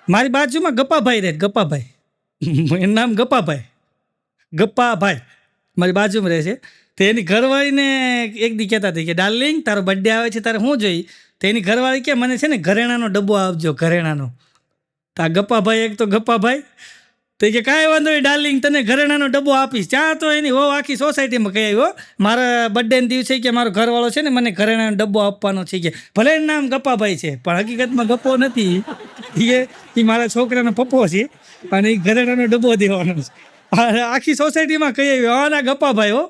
મારી બાજુમાં ગપ્પાભાઈ રહે, ગપ્પાભાઈ એનું નામ ગપ્પાભાઈ મારી બાજુમાં રહે છે. તો એની ઘરવાળીને એક દી કહેતા હતી કે ડાર્લિંગ તારો બર્થડે આવે છે તારે શું જોઈ? તો એની ઘરવાળી કે મને છે ને ઘરેણાનો ડબ્બો આપજો, ઘરેણાનો. તો આ ગપ્પાભાઈ, એક તો ગપ્પાભાઈ તો કે કાંઈ વાંધો નહીં ડાર્લિંગ, તને ઘરેણાનો ડબ્બો આપીશ. ત્યાં તો એની હો આખી સોસાયટીમાં કહી આવ્યો મારા બર્થડેના દિવસે કે મારો ઘરવાળો છે ને મને ઘરેણાનો ડબ્બો આપવાનો છે. કે ભલે એનું નામ ગપ્પાભાઈ છે પણ હકીકતમાં ગપ્પો નથી, એ મારા છોકરાનો પપ્પો છે અને એ ઘરેણાનો ડબ્બો દેવાનો છે. આખી સોસાયટીમાં કહી આવ્યો આના ગપ્પાભાઈ હો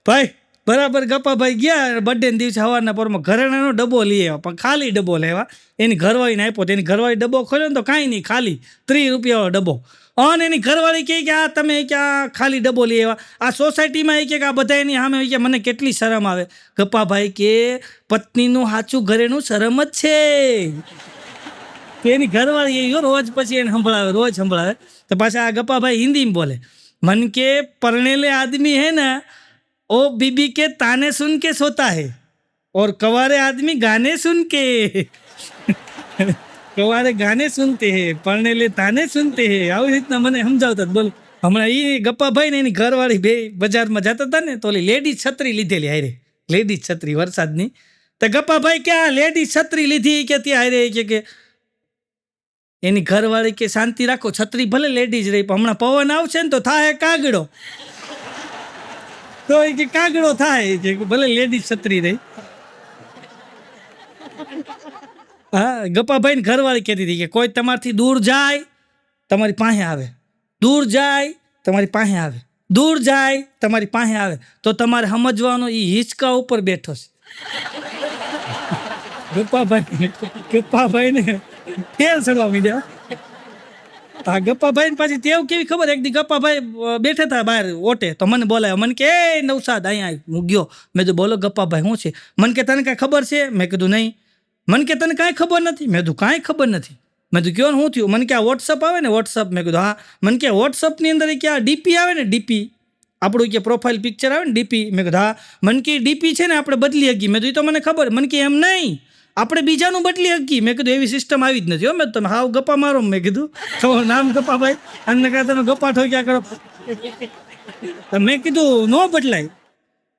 ભાઈ. બરાબર ગપ્પાભાઈ ગયા બર્થડે દિવસે સવારના પોરમાં ઘરેણાનો ડબ્બો લઈ આવ્યા, પણ ખાલી ડબ્બો લેવા. એની ઘરવાળીને આપ્યો તો એની ઘરવાળી ડબ્બો ખોલ્યો ને તો કાંઈ નહીં, ખાલી 30 રૂપિયાનો ડબ્બો. અને એની ઘરવાળી કહે કે આ તમે ક્યાં ખાલી ડબ્બો લઈ આવ્યા? આ સોસાયટીમાં કે આ બધા એની સામે કે મને કેટલી શરમ આવે. ગપ્પાભાઈ કે પત્નીનું સાચું ઘરેણું શરમ જ છે. તો એની ઘરવાળી એ રોજ પછી એને સંભળાવે, રોજ સંભળાવે. તો પાછા આ ગપ્પાભાઈ હિન્દીમાં બોલે. મન કે પરણેલે આદમી હે ને ओ बीबी के ताने सुन के सोता है और कवारे आदमी गाने सुन के कवारे गाने सुनते हैं, परनेले ताने सुनते हैं. આવી રીતના મને સમજાવતા બોલો. હમણાં એ ગપ્પાભાઈ ને એની ઘરવાળી બે બજારમાં જતા હતા ને તો ઓલી લેડીઝ છત્રી લીધેલી હારે, લેડીઝ છત્રી વરસાદની. તો ગપ્પાભાઈ કે આ લેડીઝ છત્રી લીધી કે ત્યાં હારે કે એની ઘરવાળી કે શાંતિ રાખો, છત્રી ભલે લેડીઝ રહી પણ હમણાં પવન આવશે ને તો થાય કાગડો. તો એ કે કાગડો થાય કે ભલે લેડીઝ છત્રી રહી. હા, ગપ્પાભાઈ ઘરવાળી કહેતી હતી કે કોઈ તમારથી દૂર જાય તમારી પાસે આવે, દૂર જાય તમારી પાસે આવે, દૂર જાય તમારી પાસે આવે તો તમારે સમજવાનું એ હિંચકા ઉપર બેઠો છે. ગપ્પાભાઈને તેલ ચડવા મીડ્યા. હા, ગપ્પાભાઈ પાછી ટેવ કેવી ખબર? એક દી ગપ્પાભાઈ બેઠા હતા બહાર ઓટે તો મને બોલાયો. મને કે એ નવસાદ અહીંયા હું ગયો. મેં કીધું બોલો ગપ્પાભાઈ શું છે? મને કે તને કાંઈ ખબર છે? મેં કીધું નહીં. મને કે તને કાંઈ ખબર નથી? મેં કીધું કાંઈ ખબર નથી. મેં કીધું કયો શું થયું? મને કે આ વોટ્સઅપ આવે ને વોટ્સઅપ. મેં કીધું હા. મને કે વોટ્સઅપની અંદર કે આ ડીપી આવે ને ડીપી, આપણું કે પ્રોફાઇલ પિક્ચર આવે ને ડીપી. મેં કીધું હા. મને કે ડીપી છે ને આપણે બદલી શકીએ. મેં કીધું એ તો મને ખબર. મને કે એમ નહીં, આપણે બીજાનું બદલી શકીએ. મેં કીધું એવી સિસ્ટમ આવી જ નથી હો. મેં તમે હાવ ગપ્પા મારો. મેં કીધું તમારું નામ ગપ્પાભાઈ અને કાં તમે ગપ્પા ઠોક્યા કરો. મેં કીધું ન બદલાય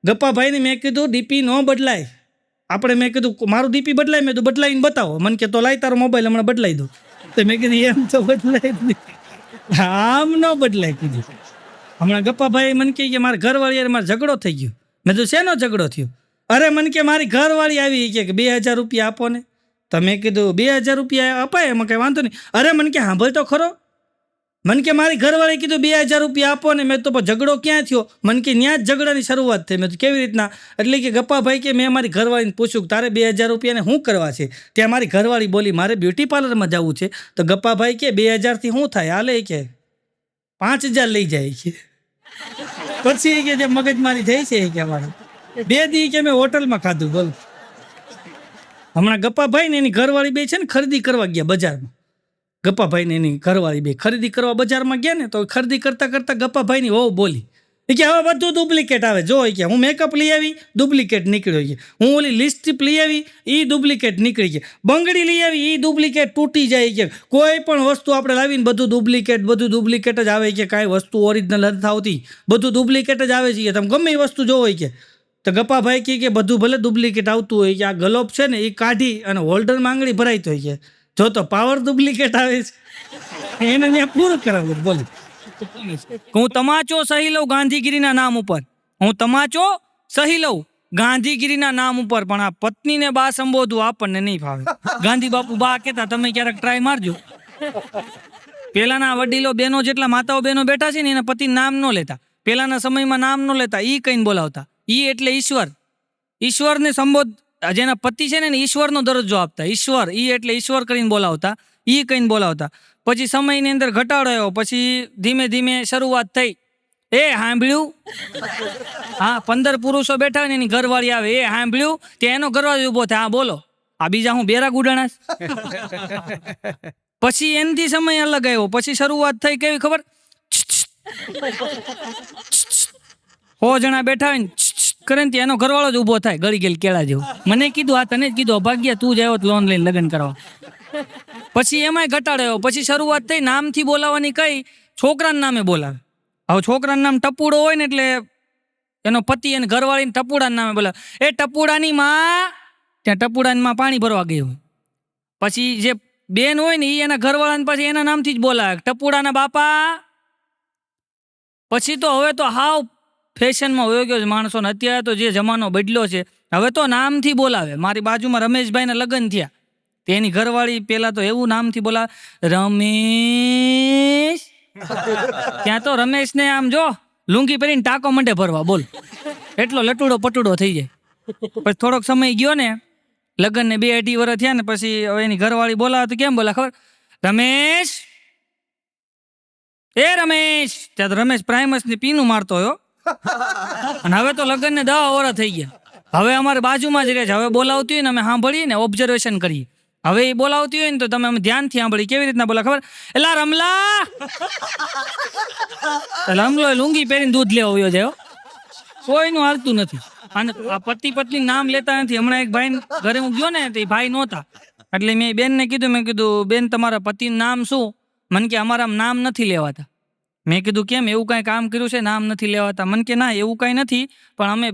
ગપ્પાભાઈને. મેં કીધું ડીપી ન બદલાય આપણે. મેં કીધું મારું ડીપી બદલાય. મેં કીધું બદલાઈને બતાવો. મને કે તો લાય તારો મોબાઈલ હમણાં બદલાઈ દો. તો મેં કીધું એમ તો બદલાય જ નહીં, આમ ન બદલાય. કીધું હમણાં ગપ્પાભાઈ મને કહે કે મારા ઘરવાળી મારે ઝઘડો થઈ ગયો. મેં કીધું શેનો ઝઘડો થયો? અરે મને કે મારી ઘરવાળી આવી કે 2000 રૂપિયા આપો ને. તો મેં કીધું 2000 રૂપિયા અપાય એમાં કંઈ વાંધો નહીં. અરે મને કે સાંભળ તો ખરો. મને કે મારી ઘરવાળી કીધું 2000 રૂપિયા આપો ને. મેં તો ઝઘડો ક્યાં થયો? મને કે ત્યાં જ ઝઘડાની શરૂઆત થઈ. મેં તો કેવી રીતના? એટલે કે ગપ્પાભાઈ કે મેં મારી ઘરવાળીને પૂછ્યું તારે 2000 રૂપિયાને શું કરવા છે? ત્યાં મારી ઘરવાળી બોલી મારે બ્યુટી પાર્લરમાં જવું છે. તો ગપ્પાભાઈ કે 2000થી શું થાય? હાલે કે 5000 લઈ જાય છે. પછી કે જે મગજમારી થઈ છે કે અમારે 2 દી કે મેં હોટલમાં ખાધું. બોલો. હમણાં ગપ્પાભાઈ ને એની ઘરવાળી બે છે ને ખરીદી કરવા ગયા બજારમાં. ગપ્પાભાઈ ને એની ઘરવાળી બે ખરીદી કરવા બજારમાં ગયા ને તો ખરીદી કરતા કરતા ગપ્પાભાઈની વહુ બોલી કે હવે બધું ડુપ્લિકેટ આવે. જો કે હું મેકઅપ લઈ આવી ડુપ્લિકેટ નીકળ્યો છે, હું ઓલી લિપસ્ટિક લઈ આવી એ ડુપ્લિકેટ નીકળી છે, બંગડી લઈ આવી એ ડુપ્લિકેટ તૂટી જાય છે. કોઈ પણ વસ્તુ આપણે લાવીને બધું ડુપ્લિકેટ જ આવે છે. કાંઈ વસ્તુ ઓરિજિનલ નથી આવતી, બધું ડુપ્લિકેટ જ આવે છે. તમે ગમે એ વસ્તુ જોવો કે. તો ગપ્પાભાઈ કહે કે બધું ભલે ડુપ્લિકેટ આવતું હોય કે આ ગલોપ છે ને એ કાઢી અને હોલ્ડરમાં આંગળી ભરાઈ હોય છે. જો તો પાવર ડુપ્લિકેટ આવે છે એને ત્યાં પૂરું કરાવું. બોલો. હું તમાચો સહી લઉં ગાંધીગીરીના નામ ઉપર, હું તમાચો સહી લઉં ગાંધીગીરીના નામ ઉપર, પણ આ પત્નીને બા સંબોધવું આપણને નહીં ફાવે. ગાંધી બાપુ બા કહેતા, તમે ક્યારેક ટ્રાય મારજો. પેલાના વડીલો બહેનો જેટલા માતાઓ બહેનો બેઠા છે ને એના પતિ નામ ન લેતા. પેલાના સમયમાં નામ ન લેતા, ઈ કહીને બોલાવતા. ઈ એટલે ઈશ્વર. ઈશ્વરને સંબોધ, જેના પતિ છે ને ઈશ્વરનો દરજ્જો આપતા. ઈશ્વર ઈ એટલે ઈશ્વર કરીને બોલાવતા, ઈ કહીને બોલાવતા. પછી સમયની અંદર ઘટાડો આવ્યો, પછી ધીમે ધીમે શરૂઆત થઈ એ સાંભળ્યું. હા, 15 પુરુષો બેઠા હોય ને એની ઘરવાળી આવે એ સાંભળ્યું, ત્યાં એનો ઘરવાળી ઉભો થાય. હા બોલો, આ બીજા હું બેરા ગુડાણા. પછી એનથી સમય અલગ આવ્યો, પછી શરૂઆત થઈ કેવી ખબર? 100 જણા બેઠા હોય ને કરે ને એનો ઘરવાળો જ ઉભો થાય ગળી ગયેલ કેળા જેવો. મને કીધું આ તને જ કીધું અભાગ્યા તું જ આવ્યો લોન લઈને લગ્ન કરવા. પછી એમાંય ઘટાડ્યો. પછી શરૂઆત થઈ નામથી બોલાવવાની, કઈ છોકરાના નામે બોલાવે. હવે છોકરાનું નામ ટપુડો હોય ને એટલે એનો પતિ અને ઘરવાળીને ટપુડાના નામે બોલાવે. એ ટપુડાની માં, ત્યાં ટપુડાની માં પાણી ભરવા ગઈ હોય. પછી જે બેન હોય ને એ એના ઘરવાળાને પછી એના નામથી જ બોલાવે, ટપુડાના બાપા. પછી તો હવે તો હાવ ફેશનમાં વયો ગયો છે માણસોને. અત્યારે તો જે જમાનો બદલ્યો છે, હવે તો નામથી બોલાવે. મારી બાજુમાં રમેશભાઈના લગ્ન થયા, તેની ઘરવાળી પેલા તો એવું નામથી બોલાવે, રમેશ. ત્યાં તો રમેશને આમ જો લુંગી પહેરીને ટાંકો મંડે ભરવા, બોલ, એટલો લટુડો પટુડો થઈ જાય. પછી થોડોક સમય ગયો ને, લગ્નને 2-2.5 વર્ષ થયા ને, પછી હવે એની ઘરવાળી બોલાવે તો કેમ બોલા ખબર? રમેશ, એ રમેશ. ત્યાં તો રમેશ પ્રાઇમસની પીનું મારતો હોય. અને હવે તો લગ્નને 10 વર્ષ થઈ ગયા. હવે અમારે બાજુમાં જ રહે છે. હવે બોલાવતી હોય ને અમે સાંભળીએ ને, ઓબ્ઝર્વેશન કરીએ. હવે એ બોલાવતી હોય ને તો તમે અમે ધ્યાનથી સાંભળી. કેવી રીતના બોલા ખબર? એલા રમલા. રમલો લુંગી પહેરીને દૂધ લેવા આવ્યો છે. કોઈનું હાલતું નથી. અને આ પતિ પત્ની નામ લેતા નથી. હમણાં એક ભાઈ ઘરે હું ગયો ને તો એ ભાઈ નહોતા, એટલે મેં બેનને કીધું, મેં કીધું બેન તમારા પતિનું નામ શું? મને કે અમારા નામ નથી લેવાતા. મેં કીધું કેમ, એવું કાંઈ કામ કર્યું છે નામ નથી લેવાતા? મને કે ના એવું કાંઈ નથી, પણ અમે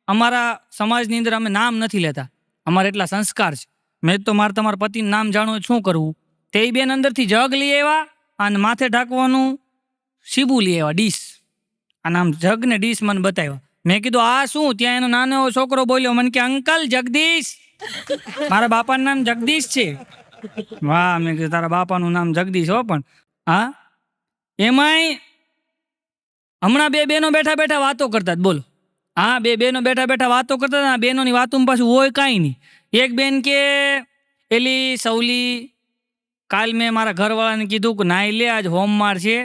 અમારા સમાજની અંદર અમે નામ નથી લેતા, અમારે એટલા સંસ્કાર છે. મેં તો મારે તમારા પતિનું નામ જાણવું શું કરવું? તે બેન અંદરથી જગ લઈ આવ્યા અને માથે ઢાંકવાનું શીબુ લઈ આવ્યા, ડીશ. અને આમ જગ ને ડીશ મને બતાવ્યા. મેં કીધું આ શું? ત્યાં એનો નાનો એવો છોકરો બોલ્યો, મને કે અંકલ જગદીશ, મારા બાપાનું નામ જગદીશ છે. વાહ, મેં કીધું તારા બાપાનું નામ જગદીશ હો. પણ હા, એમાંય હમણાં 2 બહેનો બેઠા બેઠા વાતો કરતા, બોલો. હા, 2 બહેનો બેઠા બેઠા વાતો કરતા હતા. બહેનોની વાતોમાં પાછું હોય કાંઈ નહીં. એક બેન કે એલી સૌલી, કાલ મેં મારા ઘરવાળાને કીધું કે નાઈ લે, આજ હોમવાર છે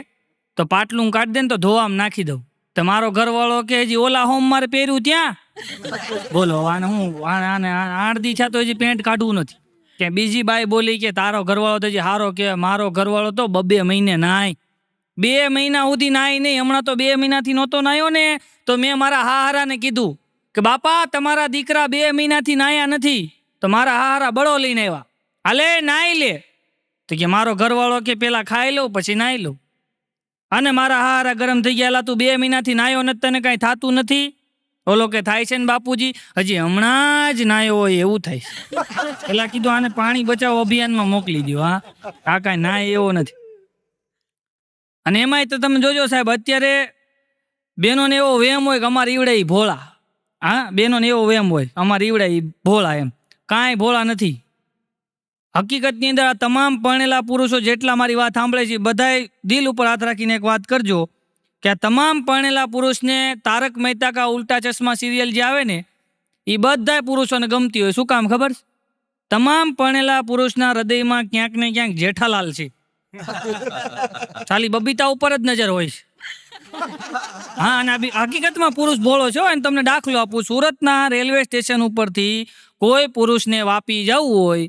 તો પાટલું કાઢી દે ને તો ધોવામાં નાખી દઉં. તો મારો ઘરવાળો કે હજી ઓલા હોમવાર પહેર્યું ત્યાં, બોલો. આને હું આને 8 દી છે તો હજી પેન્ટ કાઢવું નથી. કે બીજી બાઈ બોલી કે તારો ઘરવાળો તો હજી હારો કે મારો ઘરવાળો તો 2 મહિને નાય. 2 મહિના સુધી નાય નહીં. હમણાં તો 2 મહિનાથી નહોતો નાયો ને, તો મેં મારા હારાને કીધું કે બાપા તમારા દીકરા 2 મહિનાથી નાયા નથી. તો મારા હારા બળો લઈને આવ્યા, હાલે નાઈ લે. તો કે મારો ઘરવાળો કે પેલા ખાઈ લઉં પછી નાઈ લઉં. અને મારા હારા ગરમ થઈ ગયા, તું 2 મહિનાથી નાયો નથી, તને કાંઈ થતું નથી? ઓલો કે થાય છે ને બાપુજી, હજી હમણાં જ નાયો હોય એવું થાય. પેલા કીધું આને પાણી બચાવો અભિયાનમાં મોકલી દો. હા, આ કાંઈ નાય એવો નથી. અને એમાંય તો તમે જોજો સાહેબ, અત્યારે બેનોને એવો વેમ હોય કે અમારી ઈવડે ઈ ભોળા. હા, બેનોને એવો વેમ હોય અમારી ઈવડે ઈ ભોળા. એમ કાંઈ ભોળા નથી. હકીકતની અંદર આ તમામ પરણેલા પુરુષો જેટલા મારી વાત સાંભળે છે, બધાય દિલ ઉપર હાથ રાખીને એક વાત કરજો કે આ તમામ પરણેલા પુરુષને તારક મહેતા કા ઉલ્ટા ચશ્મા સિરિયલ જે આવે ને, એ બધાય પુરુષોને ગમતી હોય. શું કામ ખબર? તમામ પરણેલા પુરુષના હૃદયમાં ક્યાંક ને ક્યાંક જેઠાલાલ છે. ખાલી બબીતા ઉપર જ નજર હોય છે. હા, અને હકીકતમાં પુરુષ ભોળો છે. અને તમને દાખલો આપું, સુરતના રેલવે સ્ટેશન ઉપરથી કોઈ પુરુષને વાપી જવું હોય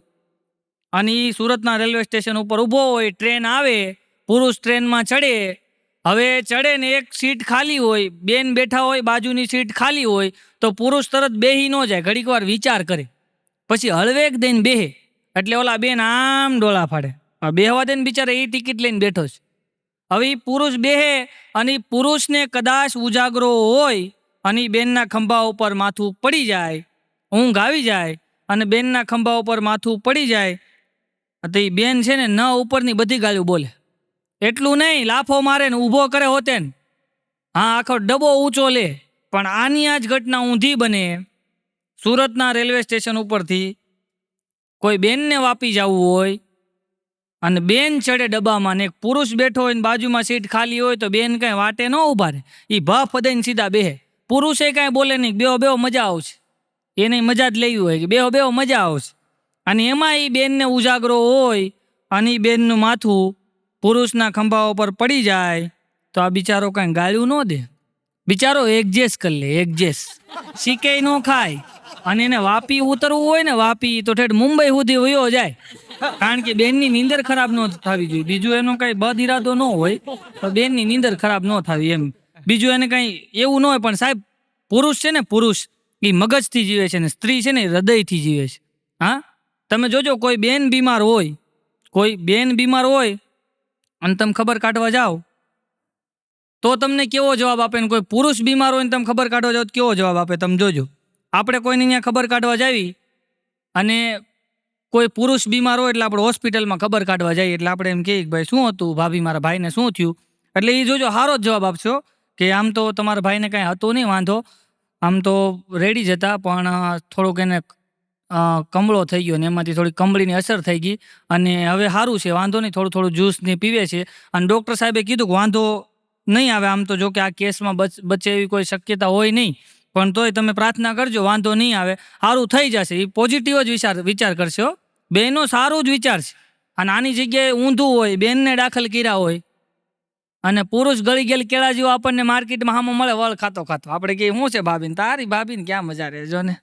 અને એ સુરતના રેલવે સ્ટેશન ઉપર ઊભો હોય, ટ્રેન આવે, પુરુષ ટ્રેનમાં ચડે. હવે ચડે ને એક સીટ ખાલી હોય, બેન બેઠા હોય, બાજુની સીટ ખાલી હોય, તો પુરુષ તરત બેહી ન જાય, ઘડીક વાર વિચાર કરે, પછી હળવેક દઈને બેહે. એટલે ઓલા બેન આમ ડોળા ફાડે, બેહવા દે ને બિચારા, એ ટિકિટ લઈને બેઠો છે. હવે એ પુરુષ બેહે અને પુરુષને કદાચ ઉજાગરો હોય અને બેનના ખંભા ઉપર માથું પડી જાય, ઊંઘ આવી જાય અને બેનના ખંભા ઉપર માથું પડી જાય, તો એ બેન છે ને ન ઉપરની બધી ગાળ્યું બોલે. એટલું નહીં, લાફો મારે ને ઊભો કરે હોતે ને, હા, આખો ડબ્બો ઊંચો લે. પણ આની આ જ ઘટના ઊંધી બને. સુરતના રેલવે સ્ટેશન ઉપરથી કોઈ બેનને વાપી જવું હોય અને બેન ચડે ડબ્બામાં ને એક પુરુષ બેઠો હોય ને બાજુમાં સીટ ખાલી હોય, તો બેન કાંઈ વાટે ન ઊભા રહે, એ ભફ દઈને સીધા બેહે. પુરુષે કાંઈ બોલે નહીં, બેહો મજા આવશે, એને મજા જ લેવી હોય કે બેહો મજા આવશે. અને એમાં એ બેનને ઉજાગરો હોય અને એ બેનનું માથું પુરુષના ખંભા ઉપર પડી જાય, તો આ બિચારો કાંઈ ગાળ્યું ન દે, બિચારો એડજસ્ટ કરી લે, એડજસ્ટ શીકે ન ખાય. અને એને વાપી ઉતરવું હોય ને, વાપી તો ઠેઠ મુંબઈ સુધી વયો જાય, કારણ કે બેનની નીંદર ખરાબ ન થવી જોઈએ. બીજું એનો કઈ બદ ઇરાદો ન હોય, તો બેનની નીંદર ખરાબ ન થવી એમ. બીજું એને કઈ એવું ન હોય. પણ સાહેબ, પુરુષ છે ને, પુરુષ એ મગજથી જીવે છે ને સ્ત્રી છે ને હૃદયથી જીવે છે. હા, તમે જોજો કોઈ બેન બીમાર હોય કોઈ બેન બીમાર હોય અને તમે ખબર કાઢવા જાઓ તો તમને કેવો જવાબ આપે, ને કોઈ પુરુષ બીમાર હોય ને તમે ખબર કાઢવા જાઓ તો કેવો જવાબ આપે તમે જોજો. આપણે કોઈને અહીંયા ખબર કાઢવા જાવી અને કોઈ પુરુષ બીમાર હોય એટલે આપણે હોસ્પિટલમાં ખબર કાઢવા જઈએ એટલે આપણે એમ કહીએ કે ભાઈ શું હતું ભાભી, મારા ભાઈને શું થયું, એટલે એ જોજો સારો જ જવાબ આપશો કે આમ તો તમારા ભાઈને કાંઈ હતું નહીં વાંધો, આમ તો રેડી જ હતા પણ થોડુંક એને કમળો થઈ ગયો ને એમાંથી થોડી કમળીની અસર થઈ ગઈ અને હવે સારું છે, વાંધો નહીં, થોડું થોડું જ્યુસ ને પીવે છે અને ડૉક્ટર સાહેબે કીધું કે વાંધો નહીં આવે. આમ તો જો કે આ કેસમાં બચે એવી કોઈ શક્યતા હોય નહીં પણ તોય તમે પ્રાર્થના કરજો, વાંધો નહીં આવે, સારું થઈ જશે. એ પોઝિટિવ જ વિચાર કરશો, બેનો સારું જ વિચાર છે. અને આની જગ્યાએ ઊંધું હોય, બેનને દાખલ કર્યા હોય અને પુરુષ ગળી ગયેલ કેળા જેવો આપણને માર્કેટમાં હામો મળે વળ ખાતો ખાતો, આપણે કહીએ શું છે ભાભીને, તારી ભાભીને ક્યાં મજા રહે જો ને,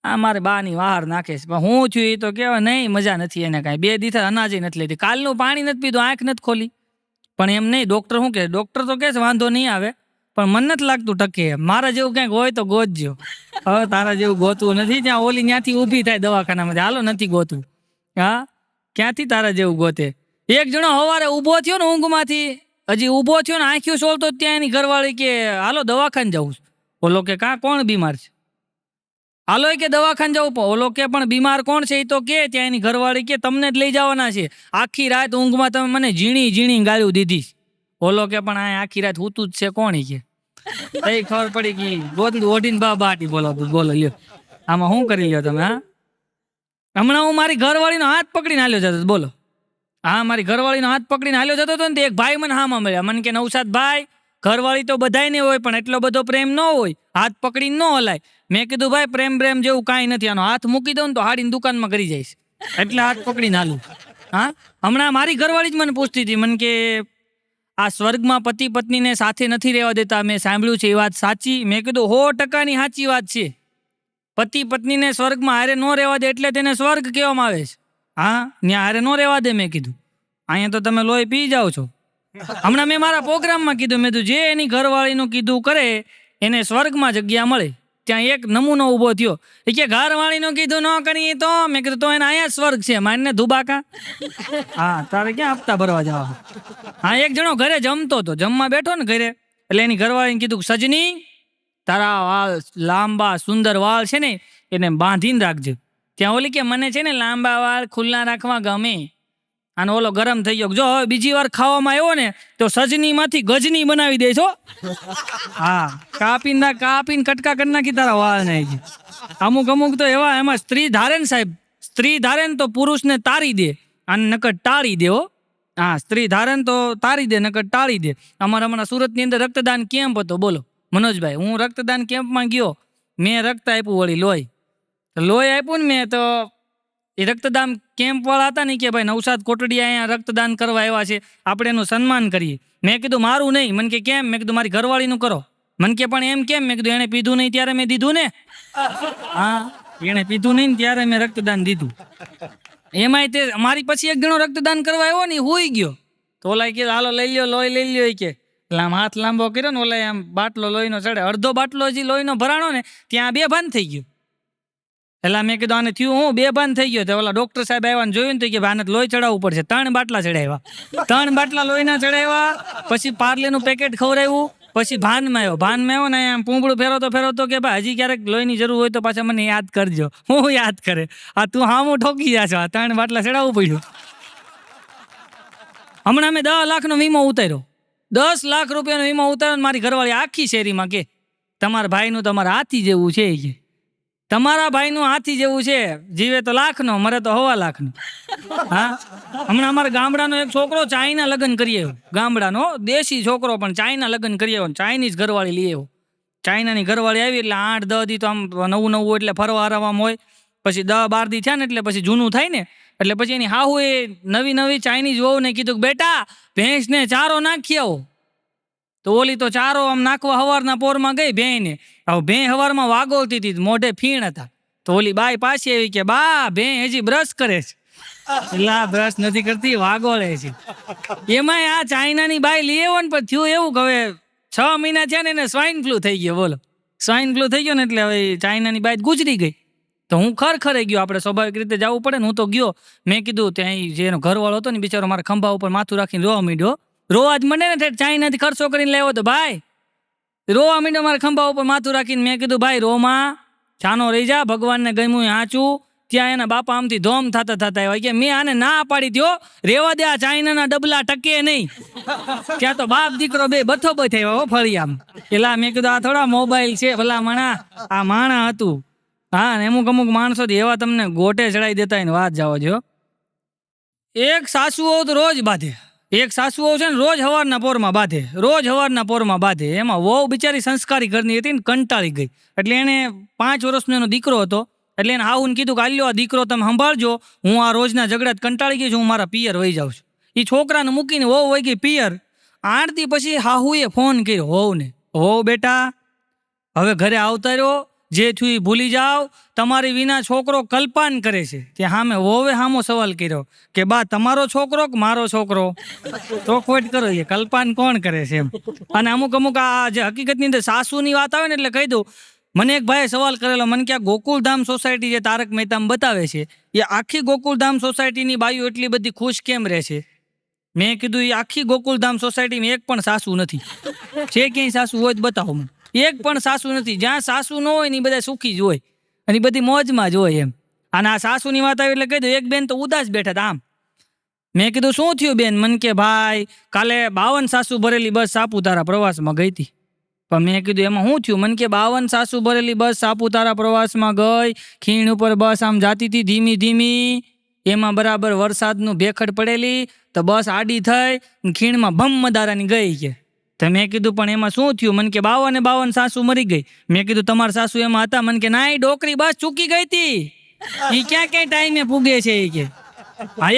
આ મારે બાની બહાર નાખે છે પણ હું છું એ તો કહેવાય નહીં મજા નથી એને કાંઈ, 2 દિવસ અનાજે નથી લેતી, કાલનું પાણી નથી પીધું, આંખ નથી ખોલી. પણ એમ નહીં, ડૉક્ટર શું કહે, ડૉક્ટર તો કહે છે વાંધો નહીં આવે પણ મને નથી લાગતું ટકે, મારા જેવું ક્યાંક હોય તો ગોતજો. હવે તારા જેવું ગોતવું નથી, ત્યાં ઓલી ત્યાંથી ઊભી થાય દવાખાનામાંથી, હાલો નથી ગોતવું. હા, ક્યાંથી તારા જેવું ગોતે. એક જણો સવારે ઊભો થયો ને ઊંઘમાંથી, હજી ઊભો થયો ને આંખ્યું સોલતો ત્યાં એની ઘરવાળી કે હાલો દવાખાને જવું છે. ઓલો કે કાં કોણ બીમાર છે, હાલો કે દવાખાને જવું, પણ ઓલો કે પણ બીમાર કોણ છે એ તો કે, ત્યાં એની ઘરવાળી કે તમને જ લઈ જવાના છે, આખી રાત ઊંઘમાં તમે મને ઝીણી ઝીણી ગાળ્યું દીધી. ઓલો કે પણ આ આખી રાત હૂતું જ છે કોણ કે, એ ખબર પડી ગઈ ગોદડું ઓઢીને બાટી બોલો લ્યો, આમાં શું કરી લ્યો તમે. હા, હમણાં હું મારી ઘરવાળીનો હાથ પકડીને હાલ્યો જતો હતો, બોલો. હા, મારી ઘરવાળીનો હાથ પકડીને હાલ્યો જતો હતો ને એક ભાઈ મને હામાં મળ્યા, મને કે નવસાદ ભાઈ, ઘરવાળી તો બધાયને હોય પણ એટલો બધો પ્રેમ ન હોય, હાથ પકડીને ન હલાય. મેં કીધું ભાઈ પ્રેમ જેવું કાંઈ નથી, આનો હાથ મૂકી દઉં ને તો હાડીની દુકાનમાં કરી જઈશ, એટલે હાથ પકડીને હાલું. હા, હમણાં મારી ઘરવાળી જ મને પૂછતી હતી, મને કે આ સ્વર્ગમાં પતિ પત્નીને સાથે નથી રહેવા દેતા, મેં સાંભળ્યું છે એ વાત સાચી? મેં કીધું 100% સાચી વાત છે, પતિ પત્નીને સ્વર્ગમાં હારે ન રહેવા દે એટલે તેને સ્વર્ગ કહેવામાં આવે છે. હા, ત્યાં હારે ન રહેવા દે. મેં કીધું અહીંયા તો તમે લોહી પી જાઓ છો. હમણાં મેં મારા પ્રોગ્રામમાં કીધું, મેં કીધું જે એની ઘરવાળીનું કીધું કરે એને સ્વર્ગમાં જગ્યા મળે. ત્યાં એક નમૂનો ઊભો થયો, એ કે ઘરવાળીનું કીધું ન કરીએ તો, મેં કીધું તો એને અહીંયા સ્વર્ગ છે, માનને ધુબાકા. હા, તારે ક્યાં હપ્તા ભરવા જવા. હા, એક જણો ઘરે જમતો હતો, જમવા બેઠો ને ઘરે, એટલે એની ઘરવાળીને કીધું સજની તારા વાળ લાંબા સુંદર વાળ છે ને એને બાંધીને રાખજે. ત્યાં ઓલી કે મને છે ને લાંબા વાળ ખુલ્લા રાખવા ગમે. અને ઓલો ગરમ થઈ ગયો, જો હવે બીજી વાર ખાવામાં આવ્યો ને તો સજનીમાંથી ગજની બનાવી દે છો. હા, કાપીને કટકા કરી નાખી તારા વાળ ને. અમુક તો એવા એમાં સ્ત્રી ધારે ને સાહેબ, સ્ત્રી ધારે ને તો પુરુષને તારી દે અને નકર ટાળી દે. હા, સ્ત્રી ધારે ને તો તારી દે નકર ટાળી દે. અમારા હમણાં સુરતની અંદર રક્તદાન કેમ્પ હતો, બોલો મનોજભાઈ, હું રક્તદાન કેમ્પમાં ગયો, મેં રક્ત આપ્યું, વળી લોહી આપ્યું ને મેં, તો એ રક્તદાન કેમ્પ વાળા હતા ને કે ભાઈ નવસાદ કોટડિયા અહીંયા રક્તદાન કરવા આવ્યા છે, આપણે એનું સન્માન કરીએ. મેં કીધું મારું નહીં. મને કે કેમ? મેં કીધું મારી ઘરવાળીનું કરો. મને કે પણ એમ કેમ? મેં કીધું એણે પીધું નહીં ત્યારે મેં દીધું ને. હા, એણે પીધું નહીં ત્યારે મેં રક્તદાન દીધું. એમાંય તે મારી પછી એક જણો રક્તદાન કરવા આવ્યો ને હોઈ ગયો, તો ઓલા કે હાલો લઈ લ્યો લોહી લઈ લ્યો કે, એટલે આમ હાથ લાંબો કર્યો ને ઓલા આમ બાટલો લોહીનો ચડે, અડધો બાટલો હજી લોહીનો ભરાણો ને ત્યાં બેભાન થઈ ગયો. એટલે મેં કીધું આને થયું હું બેભાન થઈ ગયો. તો ઓલા ડોક્ટર સાહેબ આવ્યા જોયું ને કે આને લોહી ચડાવવું પડશે. 3 બાટલા ચડાવ્યા, 3 બાટલા લોહીના ચડાવ્યા, પછી પાર્લેનું પેકેટ ખવડાવ્યું, પછી ભાનમાં આવ્યો ને આમ પૂંબળું ફેરવતો કે ભાઈ હજી ક્યારેક લોહીની જરૂર હોય તો પાછા મને યાદ કરજો. હું યાદ કરે, આ તું હામું ઠોકી જાશો, આ 3 બાટલા ચડાવવું પડ્યું. હમણાં મેં 10 લાખનો વીમો ઉતાર્યો, 10 લાખ રૂપિયાનો વીમો ઉતાર્યો. મારી ઘરવાળી આખી શેરીમાં કે તમારા ભાઈનું તમારા હાથી જેવું છે, કે તમારા ભાઈનું હાથી જેવું છે, જીવે તો લાખનો મરે તો 1.25 લાખનો. હા, હમણાં અમારા ગામડાનો એક છોકરો ચાઈના લગ્ન કરી આવ્યો, ગામડાનો દેશી છોકરો પણ ચાઈના લગ્ન કરી આવ્યો, ચાઇનીઝ ઘરવાળી લઈ આવ્યો. ચાઇનાની ઘરવાળી આવી એટલે 8-10 દી તો આમ નવું એટલે ફરવા હરવામાં હોય. પછી 10-12 દી થયા ને એટલે પછી જૂનું થાય ને, એટલે પછી એની હાહુ એ નવી ચાઇનીઝ વહુ ને કીધું કે બેટા ભેંસને ચારો નાખી આવો. તો ઓલી તો ચારો આમ નાખવા હવારના પોરમાં ગઈ ભેંને. હવે ભેં હવારમાં વાગોળતી હતી, મોઢે ફીણ હતા. તો ઓલી બાઈ પાછી આવી કે બા ભેં હજી બ્રશ કરે છે. એટલે બ્રશ નથી કરતી, વાગોળે છે. એમાંય આ ચાઇનાની બાઈ લઈ આવ્યો ને પણ થયું એવું કે હવે 6 મહિના થયા ને એને સ્વાઇન ફ્લૂ થઈ ગયો. બોલો, સ્વાઇન ફ્લૂ થઈ ગયો ને એટલે હવે ચાઇનાની બાઈ ગુજરી ગઈ. તો હું ખરેખર ગયો, આપણે સ્વાભાવિક રીતે જવું પડે ને, હું તો ગયો. મેં કીધું ત્યાં જે એનો ઘરવાળો હતો ને બિચારો મારા ખંભા ઉપર માથું રાખીને રોવા માંડ્યો. રોવા જ મને ને ચાઇનાથી ખર્ચો કરીને લેવો તો ભાઈ, રોવા માંડ્યો મારા ખંભા ઉપર માથું રાખીને. મેં કીધું ભાઈ રોમાં છાનો રહી જા, ભગવાનને ગમ્યું આંચું. ત્યાં એના બાપા આમથી ધોમ થતા આવ્યા કે મેં આને ના પાડી દ્યો, રેવા દે, આ ચાઇનાના ડબલા ટકે નહીં. ત્યાં તો બાપ દીકરો બે બથો બથ આવ્યા હો ફળિયામ. પેલા મેં કીધું આ થોડા મોબાઈલ છે ભલા માણા, આ માણા હતું. હા, ને અમુક માણસો એવા તમને ગોટે ચડાવી દેતા હોય ને વાત જાવ જો. એક સાસુઓ તો રોજ બાંધે, એક સાસુઓ છે ને રોજ હવારના પોરમાં બાંધે, રોજ હવારના પોરમાં બાંધે. એમાં વહુ બિચારી સંસ્કારી ઘરની હતી ને કંટાળી ગઈ. એટલે એને 5 વર્ષનો એનો દીકરો હતો. એટલે એને હાહુને કીધું કે આલ્યો આ દીકરો તમે સંભાળજો, હું આ રોજના ઝઘડા કંટાળી ગઈ છું, હું મારા પિયર વહી જાઉં છું. એ છોકરાને મૂકીને વહુ વહી ગઈ પિયર. 8 દી પછી હાહુએ ફોન કર્યો વહુને, વહુ બેટા હવે ઘરે આવતા રહ્યો, જે થયું એ ભૂલી જાઓ, તમારી વિના છોકરો કલ્પાન કરે છે. ત્યાં સામે વહુએ સામો સવાલ કર્યો કે બા તમારો છોકરો કે મારો છોકરો? ચોખવટ કરો, એ કલ્પાન કોણ કરે છે એમ. અને અમુક આ જે હકીકતની અંદર સાસુની વાત આવે ને એટલે કહી દઉં, મને એક ભાઈએ સવાલ કરેલો, મને કે આ ગોકુલધામ સોસાયટી જે તારક મહેતામાં બતાવે છે, એ આખી ગોકુલધામ સોસાયટીની બાઈઓ એટલી બધી ખુશ કેમ રહે છે? મેં કીધું એ આખી ગોકુલધામ સોસાયટીમાં એક પણ સાસુ નથી. છે ક્યાંય સાસુ હોય તો બતાવો મને. એક પણ સાસુ નથી. જ્યાં સાસુ ન હોય ને એ બધા સુખી જ હોય અને બધી મોજમાં જ હોય એમ. અને આ સાસુની વાત આવી એટલે કહી દઉં, એક બેન તો ઉદાસ બેઠા હતા આમ. મેં કીધું શું થયું બેન? મને કે ભાઈ કાલે 52 સાસુ ભરેલી બસ સાપુતારા પ્રવાસમાં ગઈ હતી. પણ મેં કીધું એમાં શું થયું? મને કે 52 સાસુ ભરેલી બસ સાપુતારા પ્રવાસમાં ગઈ, ખીણ ઉપર બસ આમ જાતી હતી ધીમી ધીમી, એમાં બરાબર વરસાદનું ભેખડ પડેલી, તો બસ આડી થઈ ખીણમાં ભમ મદારાની ગઈ કે. તો મેં કીધું પણ એમાં શું થયું? મને કે 52 સાસુ મરી ગઈ. મેં કીધું તમારા સાસુ એમાં હતા? મને કે ના, એ ડોકરી બસ ચૂકી ગઈ હતી, એ ક્યાં ક્યાં ટાઈમે પૂગે છે એ કે. હા,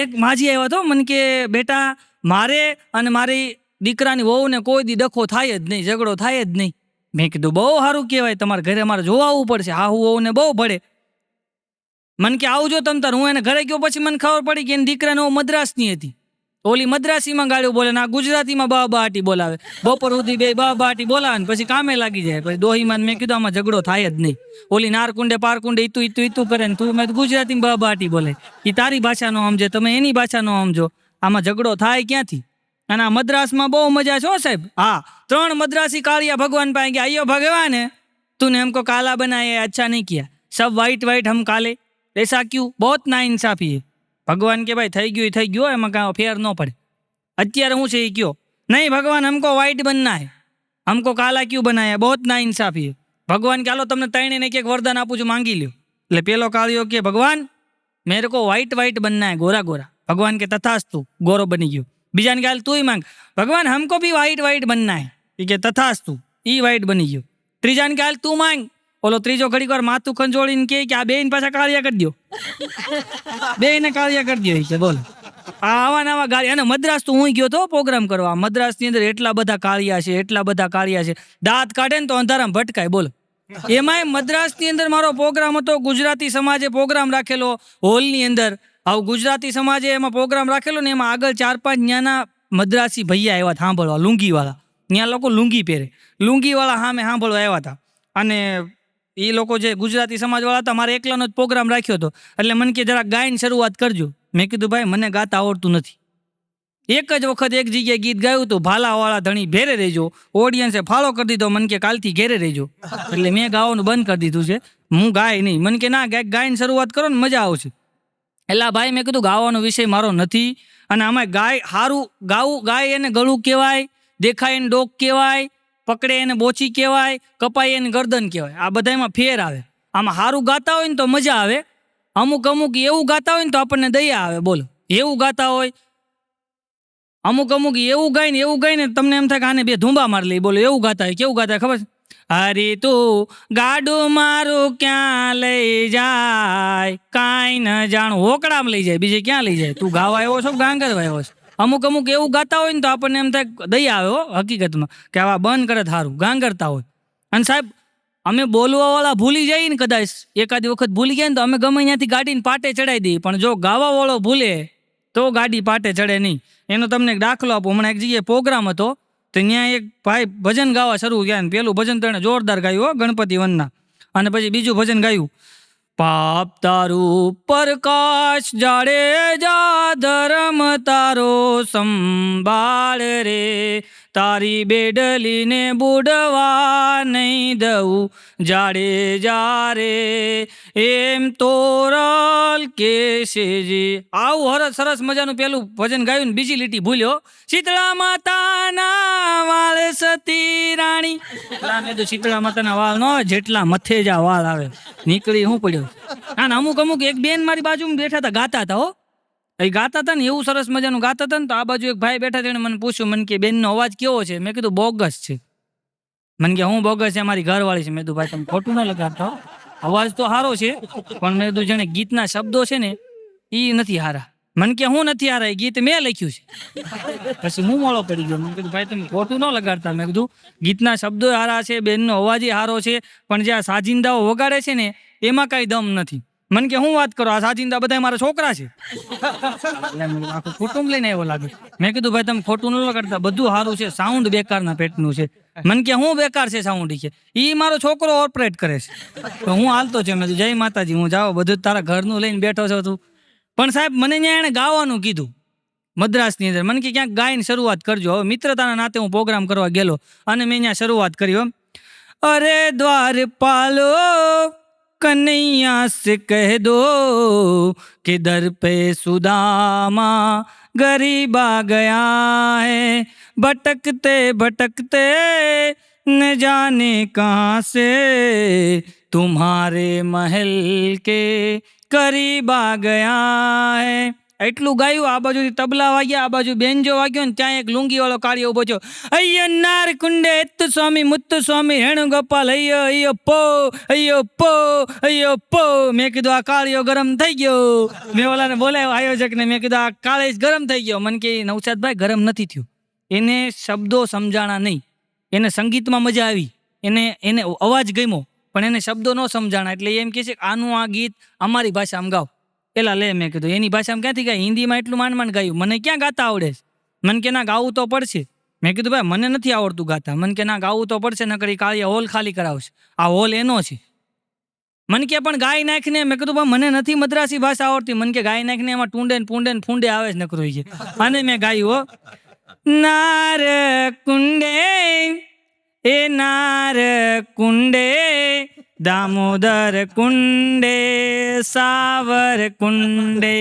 એક માજી આવ્યા હતો, મને કે બેટા મારે અને મારી દીકરાની વહુને કોઈ દી ડખો થાય જ નહીં, ઝઘડો થાય જ નહીં. મેં કીધું બહુ સારું કહેવાય, તમારે ઘરે મારે જોવા આવવું પડશે, હાહુ વહુને બહુ ભળે. મને કે આવજો તમ તાર. હું એને ઘરે ગયો પછી મને ખબર પડી કે એની દીકરાને મદ્રાસની હતી. ઓલી મદ્રાસીમાં ગાળ્યું બોલે ને આ ગુજરાતીમાં બહાટી બોલાવે. બપોર સુધી બે બહાટી બોલાવે ને પછી કામે લાગી જાય. પછી દોહીમાં મેં કીધું આમાં ઝઘડો થાય જ નહીં. ઓલી નારકુંડે પારકુંડે ઈતું કરે ને તું મેં ગુજરાતીમાં બહાટી બોલે. એ તારી ભાષા નો સમજે, તમે એની ભાષા નો સમજો, આમાં ઝઘડો થાય ક્યાંથી? અને આ મદ્રાસમાં બહુ મજા છે સાહેબ. હા, 3 મદ્રાસી કાળિયા ભગવાન પાસે ગયા, આયો ભગવાન तूने हमको काला बनाया, अच्छा नहीं किया, सब वाइट वाइट हम काले, ऐसा क्यों? बहुत ना इंसाफी है. ભગવાન કે ભાઈ થઈ ગયું એમાં કાંઈ ફેર ન પડે. અત્યારે હું છે એ કયો નહીં, ભગવાન હમકો વ્હાઈટ બનના હે, હમકો કાલા ક્યું બનાયા, બહુત ના ઇન્સાફી હે. ભગવાન કે હાલો તમને ત્રણેયને એક વરદાન આપું છું, માંગી લ્યો. એટલે પેલો કાળિયો કે ભગવાન મેરે કો વ્હાઈટ વ્હાઈટ બનના હે, ગોરા ગોરા. ભગવાન કે તથાસ્તુ, ગોરો બની ગયો. બીજાને કે હાલ તું માંગ, ભગવાન હમકો ભી વ્હાઈટ વ્હાઈટ બનના હે, એ કે તથાસ્તુ, ઈ વ્હાઈટ બની ગયો. ત્રીજાને કે હાલ તું માંગ. ઓલો ત્રીજો ઘડીક વાર માથું ખંજોળીને કે આ બેન પાછા કાળિયા કરી દો, બેને કાળિયા કરી દો કે બોલો. આવા નવા ગાળી. અને મદ્રાસ તો હું ગયો તો પ્રોગ્રામ કરવા. મદ્રાસની અંદર એટલા બધા કાળિયા છે, દાંત કાઢે ને તો અંધારામાં ભટકાય બોલો. એમાંય મદ્રાસની અંદર મારો પ્રોગ્રામ હતો, ગુજરાતી સમાજે પ્રોગ્રામ રાખેલો હોલની અંદર. આવું ગુજરાતી સમાજે એમાં પ્રોગ્રામ રાખેલો ને એમાં આગળ 4-5 ન્યાના મદ્રાસી ભૈયા આવ્યા સાંભળવા, લુંગીવાળા. ત્યાં લોકો લુંગી પહેરે, લુંગીવાળા સામે સાંભળવા આવ્યા હતા. અને એ લોકો જે ગુજરાતી સમાજવાળા હતા, મારે એકલાનો જ પ્રોગ્રામ રાખ્યો હતો. એટલે મને કે જરા ગાઈને શરૂઆત કરજો. મેં કીધું ભાઈ મને ગાતા આવડતું નથી. એક જ વખત એક જગ્યાએ ગીત ગાયું હતું, ભાલાવાળા ધણી ભેરે રહેજો. ઓડિયન્સે ફાળો કરી દીધો, મને કે કાલથી ઘેરે રહેજો. એટલે મેં ગાવાનું બંધ કરી દીધું છે, હું ગાય નહીં. મને કે ના ગાઈને શરૂઆત કરો ને મજા આવશે. એટલે ભાઈ મેં કીધું ગાવાનો વિષય મારો નથી. અને આમાં ગાય સારું ગાવું, ગાય એને ગળું કહેવાય, દેખાય એને ડોક કહેવાય, પકડે એને બોચી કહેવાય, કપાય એને ગરદન કહેવાય. આ બધામાં ફેર આવે. આમાં સારું ગાતા હોય ને તો મજા આવે, અમુક એવું ગાતા હોય ને તો આપણને દયા આવે બોલો. એવું ગાતા હોય, અમુક એવું ગાય ને તમને એમ થાય કે આને 2 ધૂંબા મારી લઈ બોલો. એવું ગાતા હોય. કેવું ગાતા હોય ખબર છે? અરે તું ગાડું મારું ક્યાં લઈ જાય, કાંઈ ન જાણું. હોકડામાં લઈ જાય, બીજે ક્યાં લઈ જાય? તું ગાવા આવ્યો છો, ગાંગરવા આવ્યો છો? અમુક એવું ગાતા હોય ને તો આપણને એમ થાય દયા આવે હો હકીકતમાં, કે આવા બંધ કરે સારું ગાંગરતા હોય. અને સાહેબ અમે બોલવાવાળા ભૂલી જઈએ ને, કદાચ એકાદી વખત ભૂલી ગયા ને તો અમે ગમે ત્યાંથી ગાડીને પાટે ચડાવી દઈએ. પણ જો ગાવાવાળો ભૂલે તો ગાડી પાટે ચડે નહીં. એનો તમને એક દાખલો આપો. હમણાં એક જગ્યાએ પ્રોગ્રામ હતો, તો ત્યાં એક ભાઈ ભજન ગાવા શરૂ કર્યા ને પેલું ભજન તેને જોરદાર ગાયું હો, ગણપતિ વનના. અને પછી બીજું ભજન ગાયું, પાપ તારું પ્રકાશ જાડેજા, ધર્મ તારો સંભાળ રે, તારી બેડલીને બુડવા નહીં દઉં જાડેજા રે, એમ તોરલ કેશેજી. આવું સરસ મજાનું પેલું ભજન ગાયું ને બીજી લીટી ભૂલ્યો, શીતળા માતાના વાળ સતી રાણી. શીતળા માતાના વાળ ન હોય, જેટલા મથેજા વાળ આવે નીકળી શું પડ્યો. અને અમુક એક બેન મારી બાજુમાં બેઠા હતા, ગાતા હતા હો. એ ગાતા હતા ને એવું સરસ મજાનું ગાતા હતા ને, તો આ બાજુ એક ભાઈ બેઠા તેને મને પૂછ્યું, મને કે બેનનો અવાજ કેવો છે? મેં કીધું બોગસ છે. મને કે હું બોગસ છે? મારી ઘરવાળી છે. મેં કીધું ભાઈ તમે ખોટું ના લગાડતા, અવાજ તો સારો છે, પણ મેં કીધું જેને ગીતના શબ્દો છે ને એ નથી હારા. મને કે હું નથી હારા, એ ગીત મેં લખ્યું છે. પછી હું મોળો પડી ગયો. મેં કીધું ભાઈ તમે ખોટું ન લગાડતા. મેં કીધું ગીતના શબ્દો હારા છે, બેનનો અવાજ હારો છે, પણ જે આ સાજિંદાઓ વગાડે છે ને એમાં કાંઈ દમ નથી. મને કે હું વાત કરો, આ સાજિંદા બધા મારા છોકરા છે. આખું કુટુંબ લઈને એવો લાગે. મેં કીધું ભાઈ તમે ખોટું ન લગાડતા, બધું સારું છે, સાઉન્ડ બેકારના પેટનું છે. મને કે હું બેકાર છે સાઉન્ડ? છે એ મારો છોકરો ઓપરેટ કરે છે. તો હું હાલતો છે. મેં જય માતાજી, હું જાઓ, બધું તારા ઘરનું લઈને બેઠો છો તું. પણ સાહેબ મને ત્યાં એણે ગાવાનું કીધું મદ્રાસની અંદર. મને કે ક્યાંક ગાયને શરૂઆત કરજો. હવે મિત્રતાના નાતે હું પ્રોગ્રામ કરવા ગયેલો અને મેં ત્યાં શરૂઆત કરી. અરે દ્વારપાલો कन्हैया से कह दो कि दर पे सुदामा गरीब आ गया है, भटकते भटकते न जाने कहाँ से तुम्हारे महल के करीब आ गया है. એટલું ગાયું. આ બાજુથી તબલા વાગ્યા, આ બાજુ બેન્જો વાગ્યો ને ત્યાં એક લુંગી વાળો કાળિયો ઉભો થયો. અય્યનાર કુંડે એત્તુ સ્વામી મુત્તુ સ્વામી હેણુગોપાલ અయ్యో અయ్యో પો અయ్యో પો અయ్యో પો. મેં કીધું આ કાળિયો ગરમ થઈ ગયો. મેં ઓલાને બોલાવ્યો આયોજકને. મેં કીધું આ કાળેજ ગરમ થઈ ગયો. મને કે નવસાદભાઈ ગરમ નથી થયું, એને શબ્દો સમજાણા નહીં. એને સંગીતમાં મજા આવી, એને અવાજ ગમ્યો, પણ એને શબ્દો ન સમજાણા. એટલે એમ કહે છે કે આનું આ ગીત અમારી ભાષામાં ગાઓ. પેલા લે. મેં કીધું એની ભાષામાં ક્યાંથી ગાય? હિન્દીમાં એટલું માંડ ગાયું, મને ક્યાં ગાતા આવડે? મને કે ના ગાવું તો પડશે. મેં કીધું ભાઈ મને નથી આવડતું ગાતા. મને કે ના ગાવું તો પડશે, નકર કાળિયા હોલ ખાલી કરાવશે. આ હોલ એનો છે. મને કે પણ ગાય નાખને. મેં કીધું ભાઈ મને નથી મદ્રાસી ભાષા આવડતી. મને કે ગાય નાખને એમાં ટુંડે પૂંડે ફૂંડે આવે છે નકરું છે. અને મેં ગાયું નાર કુંડે એ નાર કુંડે દામોદર કુંડે સાવર કુંડે.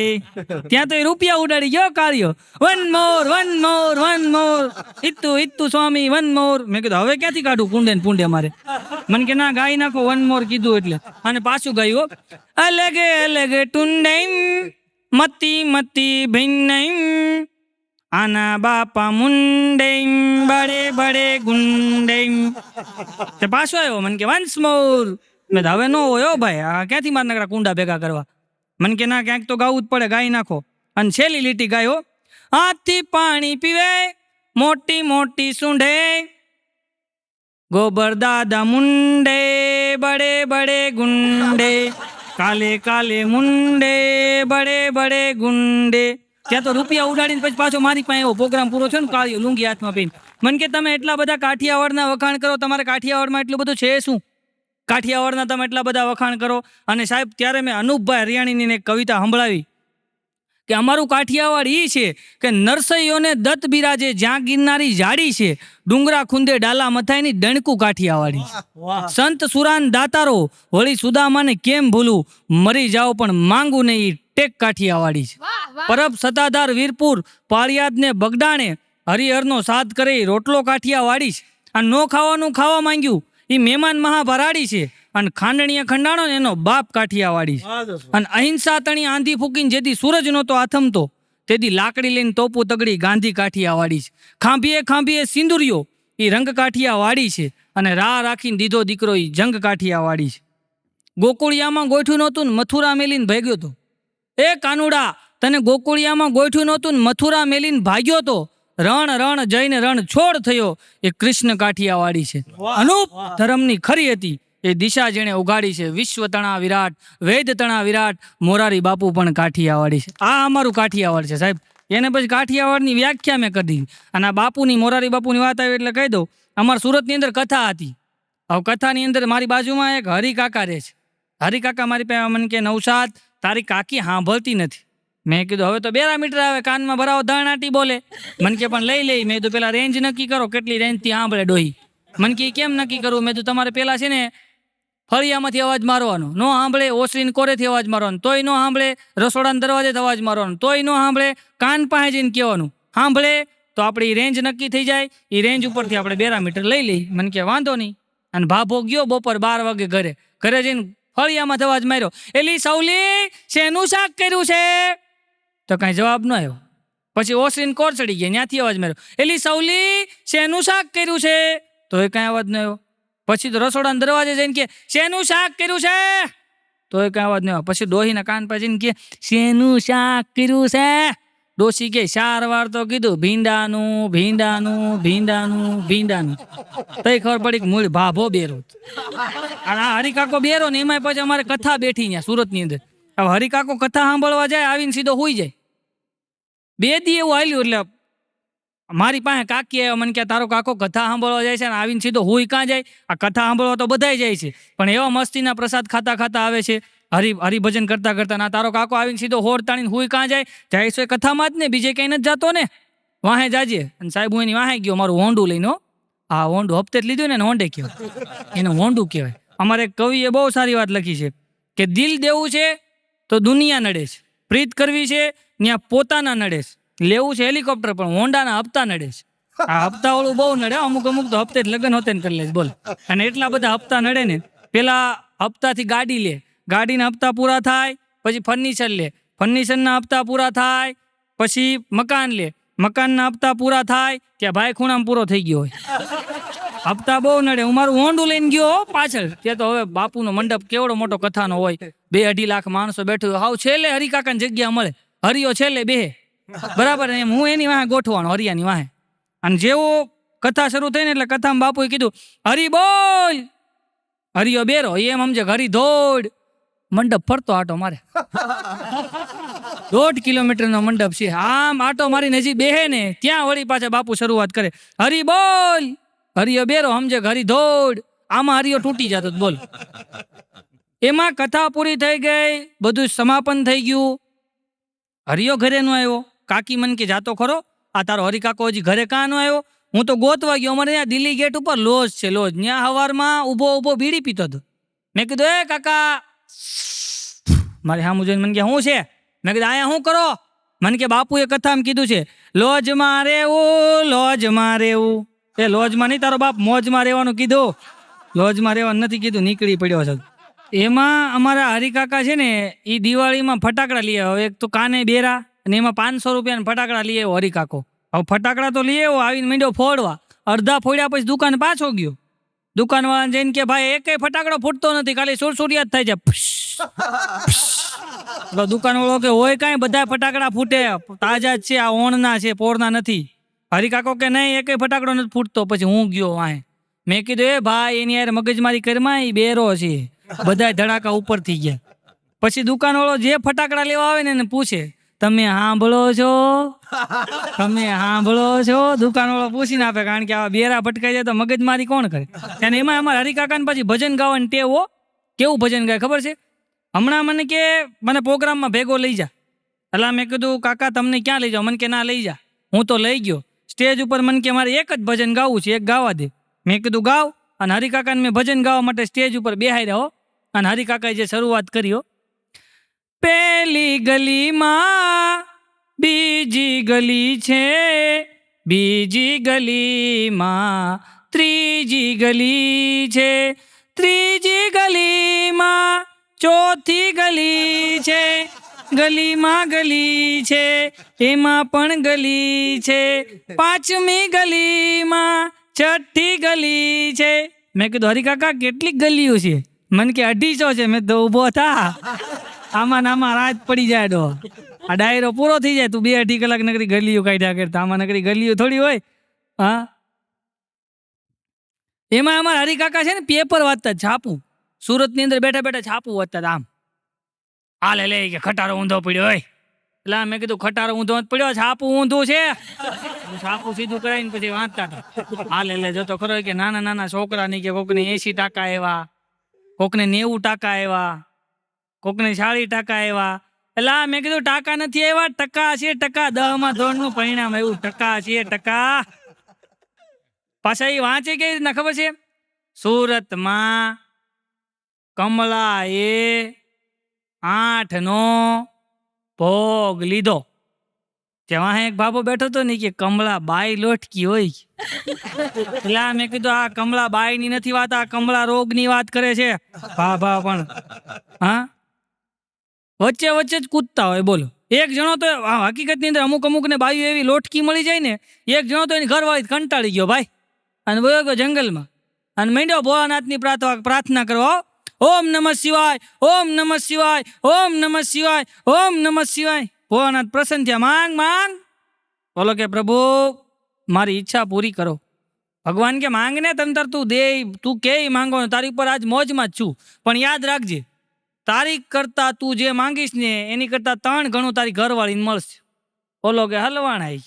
ત્યાં તો એ રૂપિયા ઉડાડી ગયો કાળિયો. One more one more one more ઇત્તુ ઇત્તુ સ્વામી વન મોર. મેં કીધું હવે ક્યાંથી કાઢું કુંડે ને પૂંડે મારે? મને કે ના ગાઈ નાખો વન મોર કીધું એટલે. અને પાછું ગાયું અલગ અલગ ટુંડે મતી મતી ભિન્ન આના બાપા મુંડે બડે બડે ગુંડે. તે પાછો આવ્યો. મને કે વન્સ મોર. મેં હવે નો હોય ભાઈ, આ ક્યાંથી માર નકરા કુંડા ભેગા કરવા? મને કે ના ક્યાંક તો ગાવું જ પડે, ગાઈ નાખો. અને છેલ્લી લીટી ગાયો હાથથી પાણી પીવે મોટી મોટી સૂંઢે, ગોબર દાદા મુંડે બડે બડે ગુંડે, કાલે કાલે મુંડે બડે બડે ગુંડે. ત્યાં તો રૂપિયા ઉડાડીને પછી પાછો મારી પાસે એવો પ્રોગ્રામ પૂરો થયો ને કાળિયો લુંગી હાથમાં પીને. મને કે તમે એટલા બધા કાઠિયાવાડના વખાણ કરો, તમારે કાઠિયાવાડમાં એટલું બધું છે શું? કાઠિયાવાડના તમે એટલા બધા વખાણ કરો. અને સાહેબ ત્યારે મેં અનુપભાઈ હરિયાણીની એક કવિતા સંભળાવી કે અમારું કાઠિયાવાડ એ છે કે નરસૈયોને દત્ત બિરાજે જ્યાં ગિરનારી જાડી છે, ડુંગરા ખુંદે ડાલા મથાઈની ડણકું કાઠિયાવાડી. સંત સુરાન દાતારો વળી સુદામાને કેમ ભૂલું, મરી જાઓ પણ માંગુ નહીં ટેક કાઠિયાવાડી છે. પરબ સતાધાર વીરપુર પાળિયાદ ને બગડાણે હરિહરનો સાથ કરે રોટલો કાઠિયાવાડી છે. અને નો ખાવાનું ખાવા માંગ્યું એ મહેમાન મહાભરાડી છે. અને ખાંડણીએ ખંડાણો ને એનો બાપ કાઠિયાવાડી છે. અને અહિંસા તણી આંધી ફૂકીને જેથી સૂરજ નહોતો આથમતો તેથી લાકડી લઈને તોપું તગડી ગાંધી કાઠિયાવાડી છે. ખાંભીએ ખાંભીએ સિંદુરિયો એ રંગ કાઠિયાવાડી છે. અને રાહ રાખીને દીધો દીકરો એ જંગ કાઠિયાવાડી છે. ગોકુળિયામાં ગોઠ્યું નહોતું ને મથુરા મેલીને ભાગ્યો તો. એ કાનુડા તને ગોકુળિયામાં ગોઠ્યું નહોતું ને મથુરા મેલીને ભાગ્યો તો, રણ રણ જઈને રણ છોડ થયો એ કૃષ્ણ કાઠિયાવાડી છે. અનુપ ધર્મની ખરી હતી એ દિશા જેણે ઉગાડી છે. વિશ્વ તણા વિરાટ વેદ તણા વિરાટ મોરારી બાપુ પણ કાઠિયાવાડી છે. આ અમારું કાઠિયાવાડ છે સાહેબ. એને પછી કાઠિયાવાડની વ્યાખ્યા મેં કરી દીધી. અને આ બાપુની મોરારી બાપુની વાત આવી એટલે કહી દઉં, અમારા સુરતની અંદર કથા હતી. હવે કથાની અંદર મારી બાજુમાં એક હરિકાકા રહે છે. હરિકાકા મારી પાસે મને કે નૌશાદ તારી કાકી સાંભળતી નથી. મેં કીધું હવે તો 2 મીટર આવે, કાનમાં ભરાવો દાણાટી બોલે. મને કે પણ લઈ મેં કીધું પેલા રેન્જ નક્કી કરો, કેટલી રેન્જથી સાંભળે ડોહી. મને કે કેમ નક્કી કરવું? મેં કીધું તમારે પેલા છે ને ફળિયામાંથી અવાજ મારવાનો, નો સાંભળે. ઓસરીને કોરેથી અવાજ મારવાનો, તોય નો સાંભળે. રસોડાના દરવાજેથી અવાજ મારવાનો, તોય નો સાંભળે. કાન પાસે જઈને કહેવાનું, સાંભળે તો આપણી રેન્જ નક્કી થઈ જાય. એ રેન્જ ઉપરથી આપણે 2 મીટર લઈ લઈ. મને કે વાંધો નહીં. અને ભાભો ગયો બપોર 12 વાગે ઘરે જઈને ફળિયામાં અવાજ માર્યો, એલી સૌલી શેનું શાક કર્યું છે? તો કાંઈ જવાબ ન આવ્યો. પછી ઓસરીને કોર ચડી ગયા, ત્યાંથી અવાજ માર્યો, એલી સૌલી શેનું શાક કર્યું છે? તો એ કાંઈ અવાજ ન આવ્યો. પછી તો રસોડાના દરવાજે જઈને કે શેનું શાક કર્યું છે? તો એ કાંઈ અવાજ ન આવ્યો. પછી ડોહીના કાન પાસે જઈને કે શેનું શાક કર્યું છે? ડોશી કે 4 વાર તો કીધું, ભીંડાનું ભીંડાનું ભીંડાનું ભીંડાનું. તઈ ખબર પડી કે મૂળ ભાભો બેરો. અને આ હરિકાકો બેરો ને એમાં પછી અમારે કથા બેઠી ત્યાં સુરતની અંદર. હવે હરિકાકો કથા સાંભળવા જાય, આવીને સીધો હોઈ જાય. 2 દી એવું હાલ્યું. એટલે મારી પાસે કાકી આવ્યા, મને કે તારો કાકો કથા સાંભળવા જાય છે ને આવીને સીધો હોઈ કાં જાય? આ કથા સાંભળવા તો બધાય જાય છે, પણ એવા મસ્તીના પ્રસાદ ખાતા ખાતા આવે છે, હરિભજન કરતા કરતા. ના, તારો કાકો આવીને સીધો હોર તાણીને હુઈ કાં જાય? જાય છે કથામાં જ ને, બીજે ક્યાંય નથી જાતો ને. વાહે જાજે. અને સાહેબ હું એની વાહે ગયો મારું હોંડું લઈને. આ હોંડું હપ્તે જ લીધું ને, હોંડે કહેવાય, એને હોંડું કહેવાય. અમારે કવિએ બહુ સારી વાત લખી છે કે દિલ દેવું છે તો દુનિયા નડે છે, પ્રીત કરવી છે ત્યાં પોતાના નડે છે, લેવું છે હેલિકોપ્ટર પણ હોન્ડાના હપ્તા નડે છે. આ હપ્તા વાળું બહુ નડે. અમુક તો હપ્તે જ લગ્ન હોતે ને કરી લે બોલ. અને એટલા બધા હપ્તા નડે ને. પેલા હપ્તાથી ગાડી લે, ગાડીના હપ્તા પૂરા થાય, પછી ફર્નિચર લે, ફર્નિચરના હપ્તા પૂરા થાય, પછી મકાન લે, મકાનના હપ્તા પૂરા થાય ત્યાં ભાઈ ખૂણામાં પૂરો થઈ ગયો હોય. હપ્તા બહુ નડે. હું મારું હોન્ડું લઈને ગયો પાછળ. ત્યાં તો હવે બાપુનો મંડપ કેવડો મોટો કથાનો હોય, 2-2.5 લાખ માણસો બેઠું. હાવ છેલ્લે હરિકાકાની જગ્યા મળે, હરિયો છેલ્લે બેહે. બરાબર. એમ હું એની વાહે ગોઠવાનો, હરિયાની વાહે. અને જેવો કથા શરૂ થઈ ને એટલે કથામાં બાપુએ કીધું હરી બોલ, હરિયો બેરો. એમ સમજે હરી દોડ. મંડપ ફરતો આટો મારે. 1.5 કિલોમીટરનો મંડપ છે. આમ આટો મારી નજીક બેહે ને ત્યાં વળી પાછા બાપુ શરૂઆત કરે, હરી બોલ, હરિયો બેરો. સમજે હરી દોડ. આમાં હરિયો તૂટી જતો બોલ. એમાં કથા પૂરી થઈ ગઈ, બધું સમાપન થઈ ગયું. હરિયો ઘરે નો આવ્યો. કાકી મન કે જાતો ખરો, આ તારો હરિકાકો હજી ઘરે કાં નો આવ્યો? હું તો ગોતવા ગયો. અમારે ત્યાં દિલ્હી ગેટ ઉપર લોજ છે, લોજ. ત્યાં હવારમાં ઊભો બીડી પીતો હતો. મેં કીધું એ કાકા, મારે સામું જોઈને મને કે શું છે? મેં કીધું આયા શું કરો? મને કે બાપુએ કથામાં કીધું છે લોજમાં રહેવું, લોજમાં રહેવું. એ લોજમાં નહીં, તારો બાપ મોજમાં રહેવાનું કીધું, લોજમાં રહેવાનું નથી કીધું. નીકળી પડ્યો છે. એમાં અમારા હરિકાકા છે ને એ દિવાળીમાં ફટાકડા લઈ આવ્યો. એક તો કાને બેરા, અને એમાં 500 રૂપિયાના ફટાકડા લઈ આવ્યો હરિકાકો. હવે ફટાકડા તો લઈ આવ્યો, આવીને માંડ્યો ફોડવા. અડધા ફોડ્યા પછી દુકાન પાછો ગયો. દુકાનવાળાને જઈને કે ભાઈ એકેય ફટાકડો ફૂટતો નથી, ખાલી સુરસુરિયાત થાય છે. દુકાનવાળો કે હોય કાંઈ, બધા ફટાકડા ફૂટે, તાજા જ છે, આ ઓણના છે, પોરના નથી. હરિકાકો કે નહીં એકેય ફટાકડો નથી ફૂટતો. પછી હું ગયો વાંહે. મેં કીધું એ ભાઈ એની યાર મગજમારી કરમાં, એ બેરો છે. બધા ધડાકા ઉપર થઈ ગયા. પછી દુકાનવાળો જે ફટાકડા લેવા આવે ને એને પૂછે, તમે સાંભળો છો? તમે સાંભળો છો? દુકાનવાળો પૂછીને આપે, કારણ કે આવા બેરા ભટકાઈ જાય તો મગજમારી કોણ કરે? અને એમાં અમારા હરિકાકાને પછી ભજન ગાવાની ટેવ. કેવું ભજન ગાય ખબર છે? હમણાં મને કે મને પ્રોગ્રામમાં ભેગો લઈ જા. એટલે મેં કીધું કાકા તમને ક્યાં લઈ જાઓ? મને કે ના લઈ જા. હું તો લઈ ગયો. સ્ટેજ ઉપર મને કે મારે એક જ ભજન ગાવું છે, એક ગાવા દે. મેં કીધું ગાવ. અને હરિકાકાને મેં ભજન ગાવા માટે સ્ટેજ ઉપર બેહાઈ રહ્યો. અને હરિકાકાએ જે શરૂઆત કરી, પેલી ગલીમાં બીજી ગલી છે, બીજી ગલીમાં ત્રીજી ગલી છે, ત્રીજી ગલીમાં ચોથી ગલી છે, ગલીમાં ગલી છે એમાં પણ ગલી છે, 5મી ગલીમાં 6ઠી ગલી છે. મેં કીધું હરિકાકા કેટલી ગલીઓ છે? મને કે 250 છે. મેં તો ઊભો થા, આમાં નામાં રાત પડી જાય તો આ ડાયરો પૂરો થઈ જાય. તું 2-2.5 કલાક નકરી ગલીઓ કાઢ્યા કરતા, આમાં નકરી ગલીઓ થોડી હોય. હા, એમાં અમારા હરિકાકા છે ને પેપર વાંચતા, છાપું. સુરતની અંદર બેઠા બેઠા છાપું વાંચતા. આમ હાલે લે કે ખટારો ઊંધો પડ્યો હોય. એટલે મેં કીધું ખટારો ઊંધો પડ્યો, છાપું ઊંધું છે. છાપું સીધું કરાવીને પછી વાંચતા હતા. હાલે લે જોતો ખરો કે નાના નાના છોકરા ની કે કોકની 80 ટકા એવા કોકને 90% આવ્યા, કોકને 40% આવ્યા. એટલે મેં કીધું ટાકા નથી આવ્યા, ટકા છે ટકા. 10મા ધોરણનું પરિણામ આવ્યું, ટકા છે ટકા. પાછા એ વાંચે કઈ રીતના ખબર છે? સુરતમાં કમલાએ 8નો ભોગ લીધો. ત્યાં એક બાબો બેઠો હતો ને કે કમલા બાઈ લોટકી હોય. એટલે મેં કીધું આ કમલા બાઈ ની નથી વાત, આ કમલા રોગ ની વાત કરે છે. ભા પણ હા વચ્ચે વચ્ચે જ કૂદતા હોય. બોલો, એક જણો તો હકીકત ની અંદર અમુક ને બાયું એવી લોટકી મળી જાય ને, એક જણો તો એની ઘરવાળી કંટાળી ગયો ભાઈ અને વયો ગયો જંગલમાં અને માંડ્યો ભોળાનાથની પ્રાર્થના કરવા. ઓમ નમઃ શિવાય, ઓમ નમઃ શિવાય, ઓમ નમઃ શિવાય, ઓમ નમઃ શિવાય. ભોળાનાથ પ્રસન્ન થયા. માંગ માંગ. બોલો કે પ્રભુ મારી ઈચ્છા પૂરી કરો. ભગવાન કે માંગ ને તંતર તું દે, તું કે માંગો, તારી ઉપર આજ મોજમાં જ છું. પણ યાદ રાખજે, તારી કરતા તું જે માંગીશ ને એની કરતા 3 ગણું તારી ઘરવાળીને મળશે. બોલો કે હલવાણા,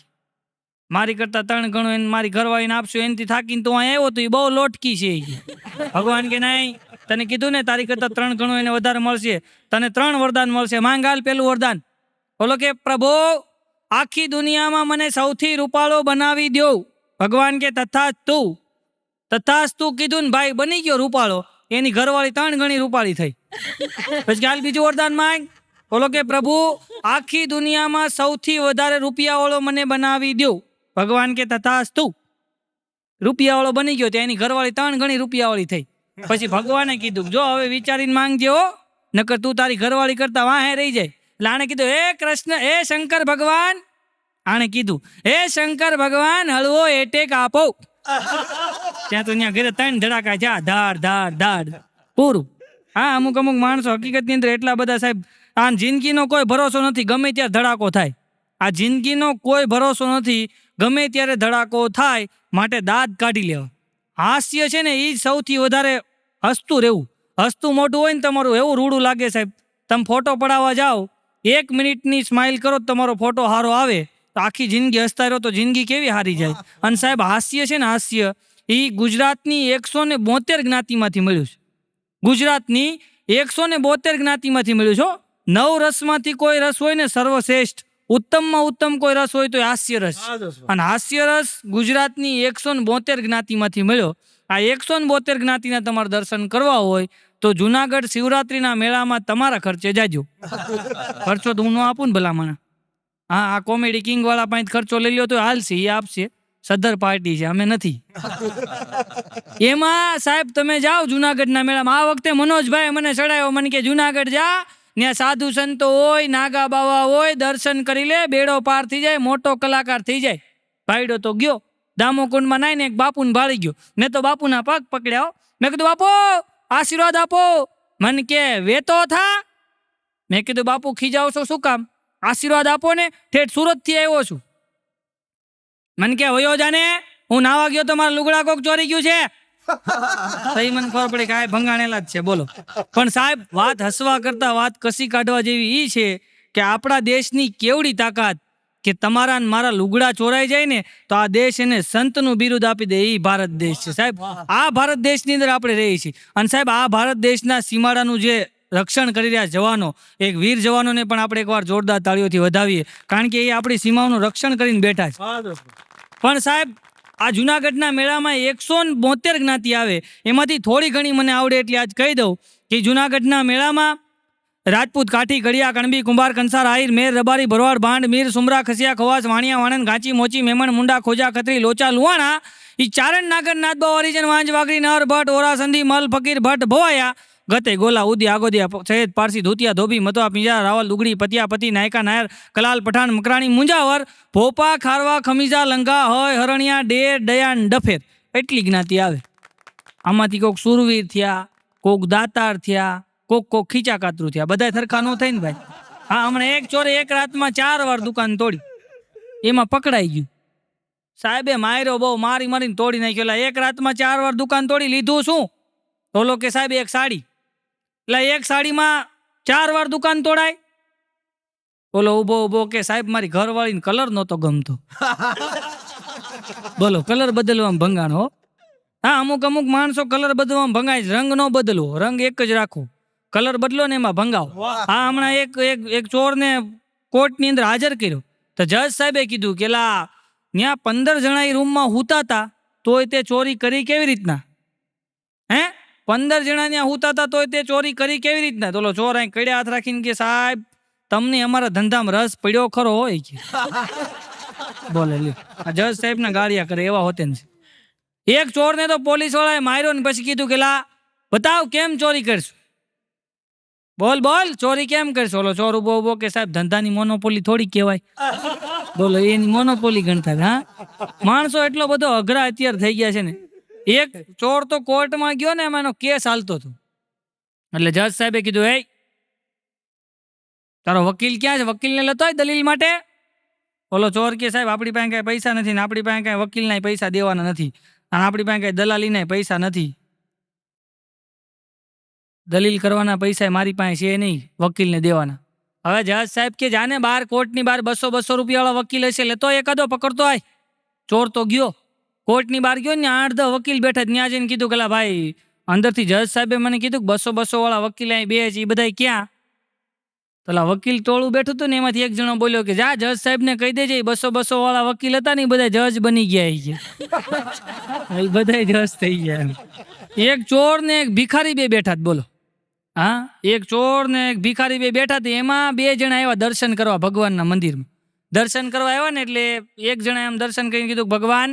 મારી કરતા 3 ગણું એને મારી ઘરવાળીને આપશું, એનાથી થાકીને તું અહીં આવ્યો તો એ બહુ લોટકી છે. ભગવાન કે નહીં, તને કીધું ને તારી કરતા 3 ગણું એને વધારે મળશે, તને 3 વરદાન મળશે. માંગાલ પેલું વરદાન. બોલો કે પ્રભુ આખી દુનિયામાં મને સૌથી રૂપાળો બનાવી દો. ભગવાન કે તથાસ્તુ કીધું ને ભાઈ, બની ગયો રૂપાળો. એની ઘરવાળી 3 ગણી રૂપાળી થઈ. પછી હાલ બીજું વરદાન માંગ. બોલો કે પ્રભુ આખી દુનિયામાં સૌથી વધારે રૂપિયાવાળો મને બનાવી દો. ભગવાન કે તથાસ્તુ. રૂપિયાવાળો બની ગયો ત્યાં એની ઘરવાળી 3 ગણી રૂપિયાવાળી થઈ. પછી ભગવાને કીધું જો હવે વિચારીને માંગજે હો, નકર તું તારી ઘરવાળી કરતા વાહે રહી જાય. એટલે આણે કીધું હે કૃષ્ણ, હે શંકર ભગવાન, આણે કીધું હે શંકર ભગવાન હળવો એટેક આપો. ત્યાં તો ત્યાં ઘરે 3 ધડાકા જા, ધાડ ધાડ ધાડ પૂરું. હા, અમુક માણસો હકીકતની અંદર એટલા બધા સાહેબ, આ જિંદગીનો કોઈ ભરોસો નથી, ગમે ત્યારે ધડાકો થાય. આ જિંદગીનો કોઈ ભરોસો નથી, ગમે ત્યારે ધડાકો થાય. માટે દાંત કાઢી લેવા. હાસ્ય છે ને એ સૌથી વધારે હસતું રહેવું. હસતું મોઢું હોય ને તમારું એવું રૂડું લાગે સાહેબ. તમે ફોટો પડાવવા જાઓ, 1 મિનિટની સ્માઇલ કરો તમારો ફોટો સારો આવે, તો આખી જિંદગી હસતા રહો તો જિંદગી કેવી હારી જાય. અને સાહેબ હાસ્ય છે ને, હાસ્ય એ ગુજરાતની 172 જ્ઞાતિમાંથી મળ્યું છે. ગુજરાતની 172 જ્ઞાતિમાંથી મળ્યું છે. 9 રસમાંથી કોઈ રસ હોય ને સર્વશ્રેષ્ઠ, ઉત્તમમાં ઉત્તમ કોઈ રસ હોય તો હાસ્ય રસ. અને હાસ્ય રસ ગુજરાતની 172 જ્ઞાતિમાંથી મળ્યો. આ 172 જ્ઞાતિના તમારે દર્શન કરવા હોય તો જુનાગઢ શિવરાત્રીના મેળામાં તમારા ખર્ચે જાજો. ખર્ચો તો હું ન આપું ને ભલામણ. હા, આ કોમેડી કિંગ વાળા પાસે ખર્ચો લઈ લ્યો તો હાલશે, એ આપશે. સદર પાર્ટી છે, અમે નથી. એમાં સાહેબ તમે જાઓ જુનાગઢના મેળામાં. આ વખતે મનોજભાઈ મને ચડાયો, મને કે જુનાગઢ જા, ત્યાં સાધુ સંતો હોય, નાગા બાવા હોય, દર્શન કરી લે, બેડો પાર થઈ જાય, મોટો કલાકાર થઈ જાય. ભાઈડો તો ગયો દામોકુંડમાં નાઈને એક બાપુને ભાળી ગયો. મેં તો બાપુના પગ પકડ્યા. મેં કીધું બાપુ આશીર્વાદ આપો. મને કે વેતો થા. મેં કીધું બાપુ ખીજાવ છો શું કામ? આશીર્વાદ આપો ને, ઠેઠ સુરત થી આવ્યો છું. મને કે વયો જાને, હું નાવા ગયો તો મારા લુગડા કોક ચોરી ગયું છે. સહી મને ખબર પડી કે આ ભંગાણેલા જ છે. બોલો. પણ સાહેબ વાત હસવા કરતા વાત કસી કાઢવા જેવી ઈ છે કે આપણા દેશની કેવડી તાકાત કે તમારા મારા લુગડા ચોરાઈ જાય ને તો આ દેશ એને સંતનું બિરુદ આપી દે. એ ભારત દેશ છે સાહેબ. આ ભારત દેશની અંદર આપણે રહીએ છીએ. અને સાહેબ આ ભારત દેશના સીમાડાનું જે રક્ષણ કરી રહ્યા જવાનો, એક વીર જવાનોને પણ આપણે એકવાર જોરદાર તાળીઓથી વધાવીએ, કારણ કે એ આપણી સીમાઓનું રક્ષણ કરીને બેઠા છે. પણ સાહેબ આ જુનાગઢના મેળામાં 172 જ્ઞાતિ આવે, એમાંથી થોડી ઘણી મને આવડે એટલી આજ કહી દઉં કે જુનાગઢના મેળામાં રાજપૂત, કાઠી, કડિયા, કણબી, કુંભાર, કંસાર, આહિર, મેર, રબારી, ભરવાડ, ભાંડ, મીર, સુમરા, ખસિયા, ખવાસ, વાણિયા, વાણંદ, ઘાંચી, મોચી, મેમણ, મુંડા, ખોજા, ખત્રી, લોચા, લુવાણા, ઈ ચારણ, નાગર, નાદબા, ઓરિજન, વાંજ, વાગડી, નર, ભટ્ટ, ઓરા, સંધી, મલ, ફકીર, ભટ્ટ, ભવાયા, ગતે, ગોલા, ઉદી, આગોદિયા, સૈયદ, પારસી, ધોતિયા, ધોબી, મતવા, પિંજા, રાવલ, દુગડી, પતિયા, પતિ, નાયકા, નાયર, કલાલ, પઠાણ, મકરાણી, મુંજાવર, ભોપા, ખારવા, ખમીજા, લંગા, હોય, હરણિયા, ડેર, ડયાન, ડફેર. એટલી જ્ઞાતિ આવે. આમાંથી કોક સુરવીર થયા, કોક દાતાર થયા, કોક ખીચા કાતરું થયા. બધા સરખા નો થાય ને ભાઈ. હા, હમણાં એક ચોરે એક રાતમાં 4 વાર દુકાન તોડી, એમાં પકડાઈ ગયું. સાહેબે માર્યો બહુ, મારીને તોડી નાખ્યો. એક રાતમાં 4 વાર દુકાન તોડી. લીધું શું? બોલો કે સાહેબ એક સાડી. એટલે એક સાડીમાં 4 વાર દુકાન તોડાય. બોલો ઉભો કે સાહેબ મારી ઘરવાળીને કલર નહોતો ગમતો. બોલો, કલર બદલવામાં ભંગાણ હો. હા, અમુક અમુક માણસો કલર બદલવામાં ભંગાય છે. રંગ ન બદલો, રંગ એક જ રાખો, કલર બદલો ને એમાં ભંગાવો. હા, હમણાં એક ચોરને કોર્ટની અંદર હાજર કર્યો તો જજ સાહેબે કીધું કે લા ત્યાં 15 જણા એ રૂમમાં હુતા હતા તોય તે ચોરી કરી કેવી રીતના? હે, 15 જણા ત્યાં હુતા હતા તોય તે ચોરી કરી કેવી રીતના? તો ઓલો ચોર અહીં કડ્યા હાથ રાખીને કે સાહેબ તમને અમારા ધંધામાં રસ પડ્યો ખરો હોય કે બોલે લ્યો. આ જજ સાહેબ ના ગાળિયા કરે એવા હોતે ને. એક ચોરને તો પોલીસ વાળાએ માર્યો ને પછી કીધું કે લા બતાવ કેમ ચોરી કરશું, બોલ બોલ ચોરી કેમ કરશો? ઓલો ચોર ઉભો ઉભો કે સાહેબ ધંધાની મોનોપોલી થોડી કહેવાય. બોલો એની મોનોપોલી ગણતા. હા, માણસો એટલો બધો અઘરા અત્યારે થઈ ગયા છે ને. એક ચોર તો કોર્ટમાં ગયો ને એમાં એનો કેસ હાલતો હતો એટલે જજ સાહેબે કીધું એ તારો વકીલ ક્યાં છે? વકીલને લેતો હોય દલીલ માટે. ઓલો ચોર કે સાહેબ આપણી પાસે કઈ પૈસા નથી ને આપણી પાસે કઈ વકીલના પૈસા દેવાના નથી અને આપણી પાસે કઈ દલાલીના પૈસા નથી. દલીલ કરવાના પૈસા મારી પાસે છે નહીં વકીલને દેવાના. હવે જજ સાહેબ કે જાને બહાર કોર્ટની બહાર 200 રૂપિયાવાળા વકીલ હશે લેતો એકાદો પકડતો હોય. ચોર તો ગયો કોર્ટની બહાર ગયો ને 8-10 વકીલ બેઠા ત્યાં જઈને કીધું કે લા ભાઈ અંદરથી જજ સાહેબે મને કીધું કે 200 વાળા વકીલ અહીં બે છે એ બધા ક્યાં? પેલા વકીલ ટોળું બેઠું હતું ને એમાંથી એક જણો બોલ્યો કે જા જજ સાહેબને કહી દેજે 200 વાળા વકીલ હતા ને એ બધા જજ બની ગયા એ બધા જજ થઈ ગયા. એક ચોર ને એક ભિખારી બે બેઠા હતા. બોલો, હા, એક ચોર ને એક ભિખારી બે બેઠા હતા. એમાં 2 જણા આવ્યા દર્શન કરવા ભગવાનના મંદિરમાં. દર્શન કરવા આવ્યા ને એટલે એક જણા એમ દર્શન કરીને કીધું ભગવાન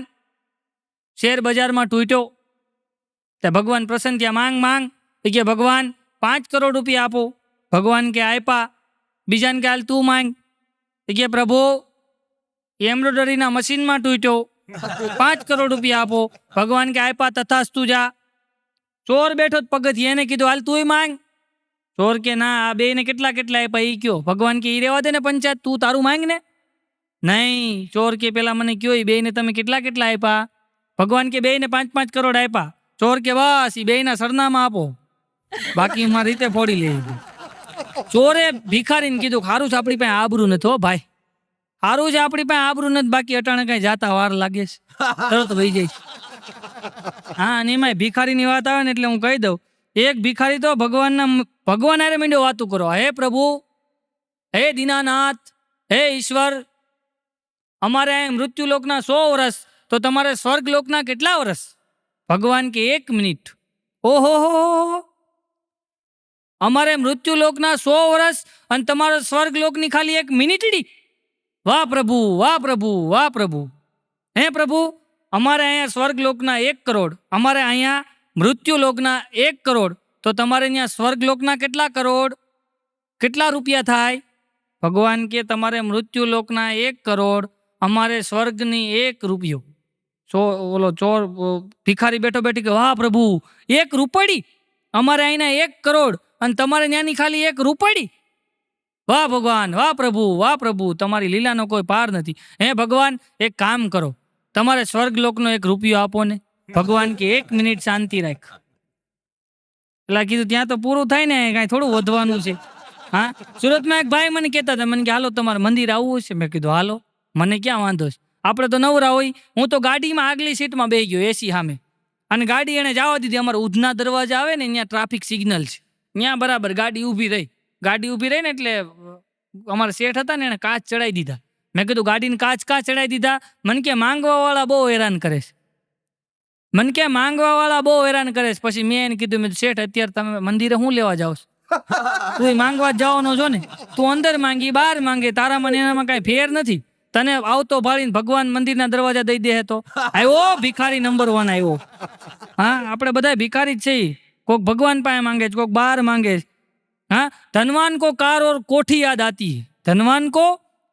શેર બજારમાં તૂટ્યો. ત્યાં ભગવાન પ્રસન્ન થયા, માંગ માંગ. એ કે ભગવાન 5 કરોડ રૂપિયા આપો. ભગવાન કે આપ્યા. બીજાને કે હાલ તું માંગ. એ કે પ્રભુ એમ્બ્રોડરીના મશીનમાં તૂટ્યો 5 કરોડ રૂપિયા આપો. ભગવાન કે આપ્યા તથાસ્તુ જા. ચોર બેઠો પગથિયે એને કીધું હાલ તુંય માંગ. ચોર કે ના આ બેને કેટલા આપ્યા એ કયો. ભગવાન કે ઈ રેવા દે ને પંચાયત, તું તારું માંગ ને. નહીં, ચોર કે પેલા મને કયો ઈ બેને તમે કેટલા આપ્યા? ભગવાન કે બેને 5-5 કરોડ આપ્યા. ચોર કે બસ ઈ બેના સરનામા આપો બાકી મારી રીતે ફોડી લે. ચોરે ભિખારીને કીધું સારું છે આપણી પાસે આબરૂ નથી હો ભાઈ, સારું છે આપણી પાસે આબરૂ નથી, બાકી અટાણે કઈ જાતા વાર લાગે છે તરત વહી જાય. હા, અને એમાં ભિખારીની વાત આવે ને એટલે હું કહી દઉં. એક ભિખારી તો ભગવાન હારે માંડ્યો વાતું કરો, હે પ્રભુ, હે દીનાનાથ, હે ઈશ્વર, અમારે અહીં મૃત્યુલોકના 100 વર્ષ તો તમારે સ્વર્ગલોકના કેટલા વર્ષ? ભગવાન કે 1 મિનિટ. ઓહો, અમારે મૃત્યુલોકના 100 વર્ષ અને તમારા સ્વર્ગલોકની ખાલી 1 મિનિટડી. વાહ પ્રભુ, વાહ પ્રભુ, વાહ પ્રભુ. હે પ્રભુ, અમારે અહીંયા સ્વર્ગલોકના 1 કરોડ, અમારે અહીંયા મૃત્યુલોકના 1 કરોડ તો તમારે અહીંયા સ્વર્ગલોકના કેટલા કરોડ, કેટલા રૂપિયા થાય? ભગવાન કે તમારે મૃત્યુલોકના 1 કરોડ, અમારે સ્વર્ગની 1 રૂપિયો. ઓલો ચોર ભિખારી બેઠો બેઠી કે વાહ પ્રભુ 1 રૂપડી, અમારે અહીંના 1 કરોડ અને તમારે ત્યાંની ખાલી 1 રૂપડી. વાહ ભગવાન, વાહ પ્રભુ, વાહ પ્રભુ, તમારી લીલાનો કોઈ પાર નથી. હે ભગવાન એક કામ કરો, તમારે સ્વર્ગલોકનો 1 રૂપિયો આપો ને. ભગવાન કે 1 મિનિટ શાંતિ રાખ. એટલે કીધું ત્યાં તો પૂરું થાય ને, કાંઈ થોડું વધવાનું છે. હા, સુરતમાં એક ભાઈ મને કહેતા હતા, મને કે હાલો તમારે મંદિર આવવું છે. મેં કીધું હાલો, મને ક્યાં વાંધો છે, આપણે તો નવરા હોય. હું તો ગાડીમાં આગલી સીટમાં બેસી ગયો એસી સામે, અને ગાડી એને જવા દીધી. અમારે ઉધના દરવાજા આવે ને ત્યાં ટ્રાફિક સિગ્નલ છે, ત્યાં બરાબર ગાડી ઊભી રહી. ગાડી ઊભી રહી ને એટલે અમારા શેઠ હતા ને એને કાચ ચડાવી દીધા. મેં કીધું ગાડીને કાચ ચડાવી દીધા? મને કે માંગવા વાળા બહુ હેરાન કરે છે. મને કે માંગવા વાળા બહુ હેરાન કરે છે. પછી મેં એને કીધું, મેં શેઠ અત્યારે તમે મંદિરે શું લેવા જાઓ છો? તું માંગવા જ જવાનો છો ને, તું અંદર માંગી બહાર માંગે, તારા મને એનામાં કઈ ફેર નથી. તને આવતો ભાળીને ભગવાન મંદિરના દરવાજા દઈ દે તો આવ્યો ભિખારી નંબર 1 આવ્યો. હા, આપણે બધા ભિખારી જ છીએ. કોક ભગવાન પાસે માંગે છે, કોક બહાર માંગે છે. हाँ, धनवान को कार और कोठी याद आती है, धनवान को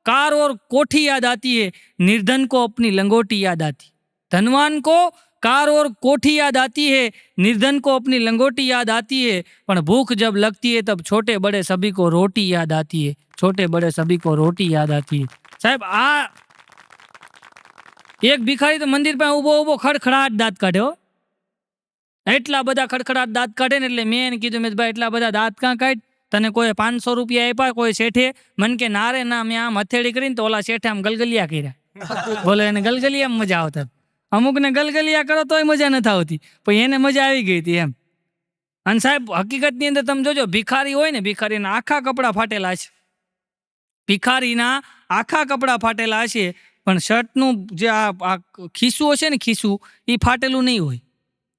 कार और कोठी याद आती है, निर्धन को अपनी लंगोटी याद आती है. धनवान को कार और कोठी याद आती है, निर्धन को अपनी लंगोटी याद आती है, पर भूख जब लगती है तब छोटे बड़े सभी को रोटी याद आती है, छोटे बड़े सभी को रोटी याद आती है. साहब आ એક ભિખારી તો મંદિર પાસે ઉભો ઉભો ખડખડાટ દાંત કાઢ્યો. એટલા બધા ખડખડાટ દાંત કાઢે ને એટલે મેં એને કીધું, મેં ભાઈ એટલા બધા દાંત કાં કાઢ, તને કોઈ 500 રૂપિયા આપ્યા કોઈ શેઠે? મને કે ના રે ના, મેં આમ હથેળી કરીને તો ઓલા શેઠે આમ ગલગલિયા કર્યા. બોલો એને ગલગલિયા મજા આવતા. અમુકને ગલગલિયા કરો તોય મજા નથી આવતી, પણ એને મજા આવી ગઈ હતી એમ. અને સાહેબ હકીકતની અંદર તમે જોજો, ભિખારી હોય ને, ભિખારીના આખા કપડાં ફાટેલા છે, ભિખારીના આખા કપડાં ફાટેલા છે, પણ શર્ટનું જે આ ખિસ્સું હશે ને, ખિસ્સું એ ફાટેલું નહીં હોય.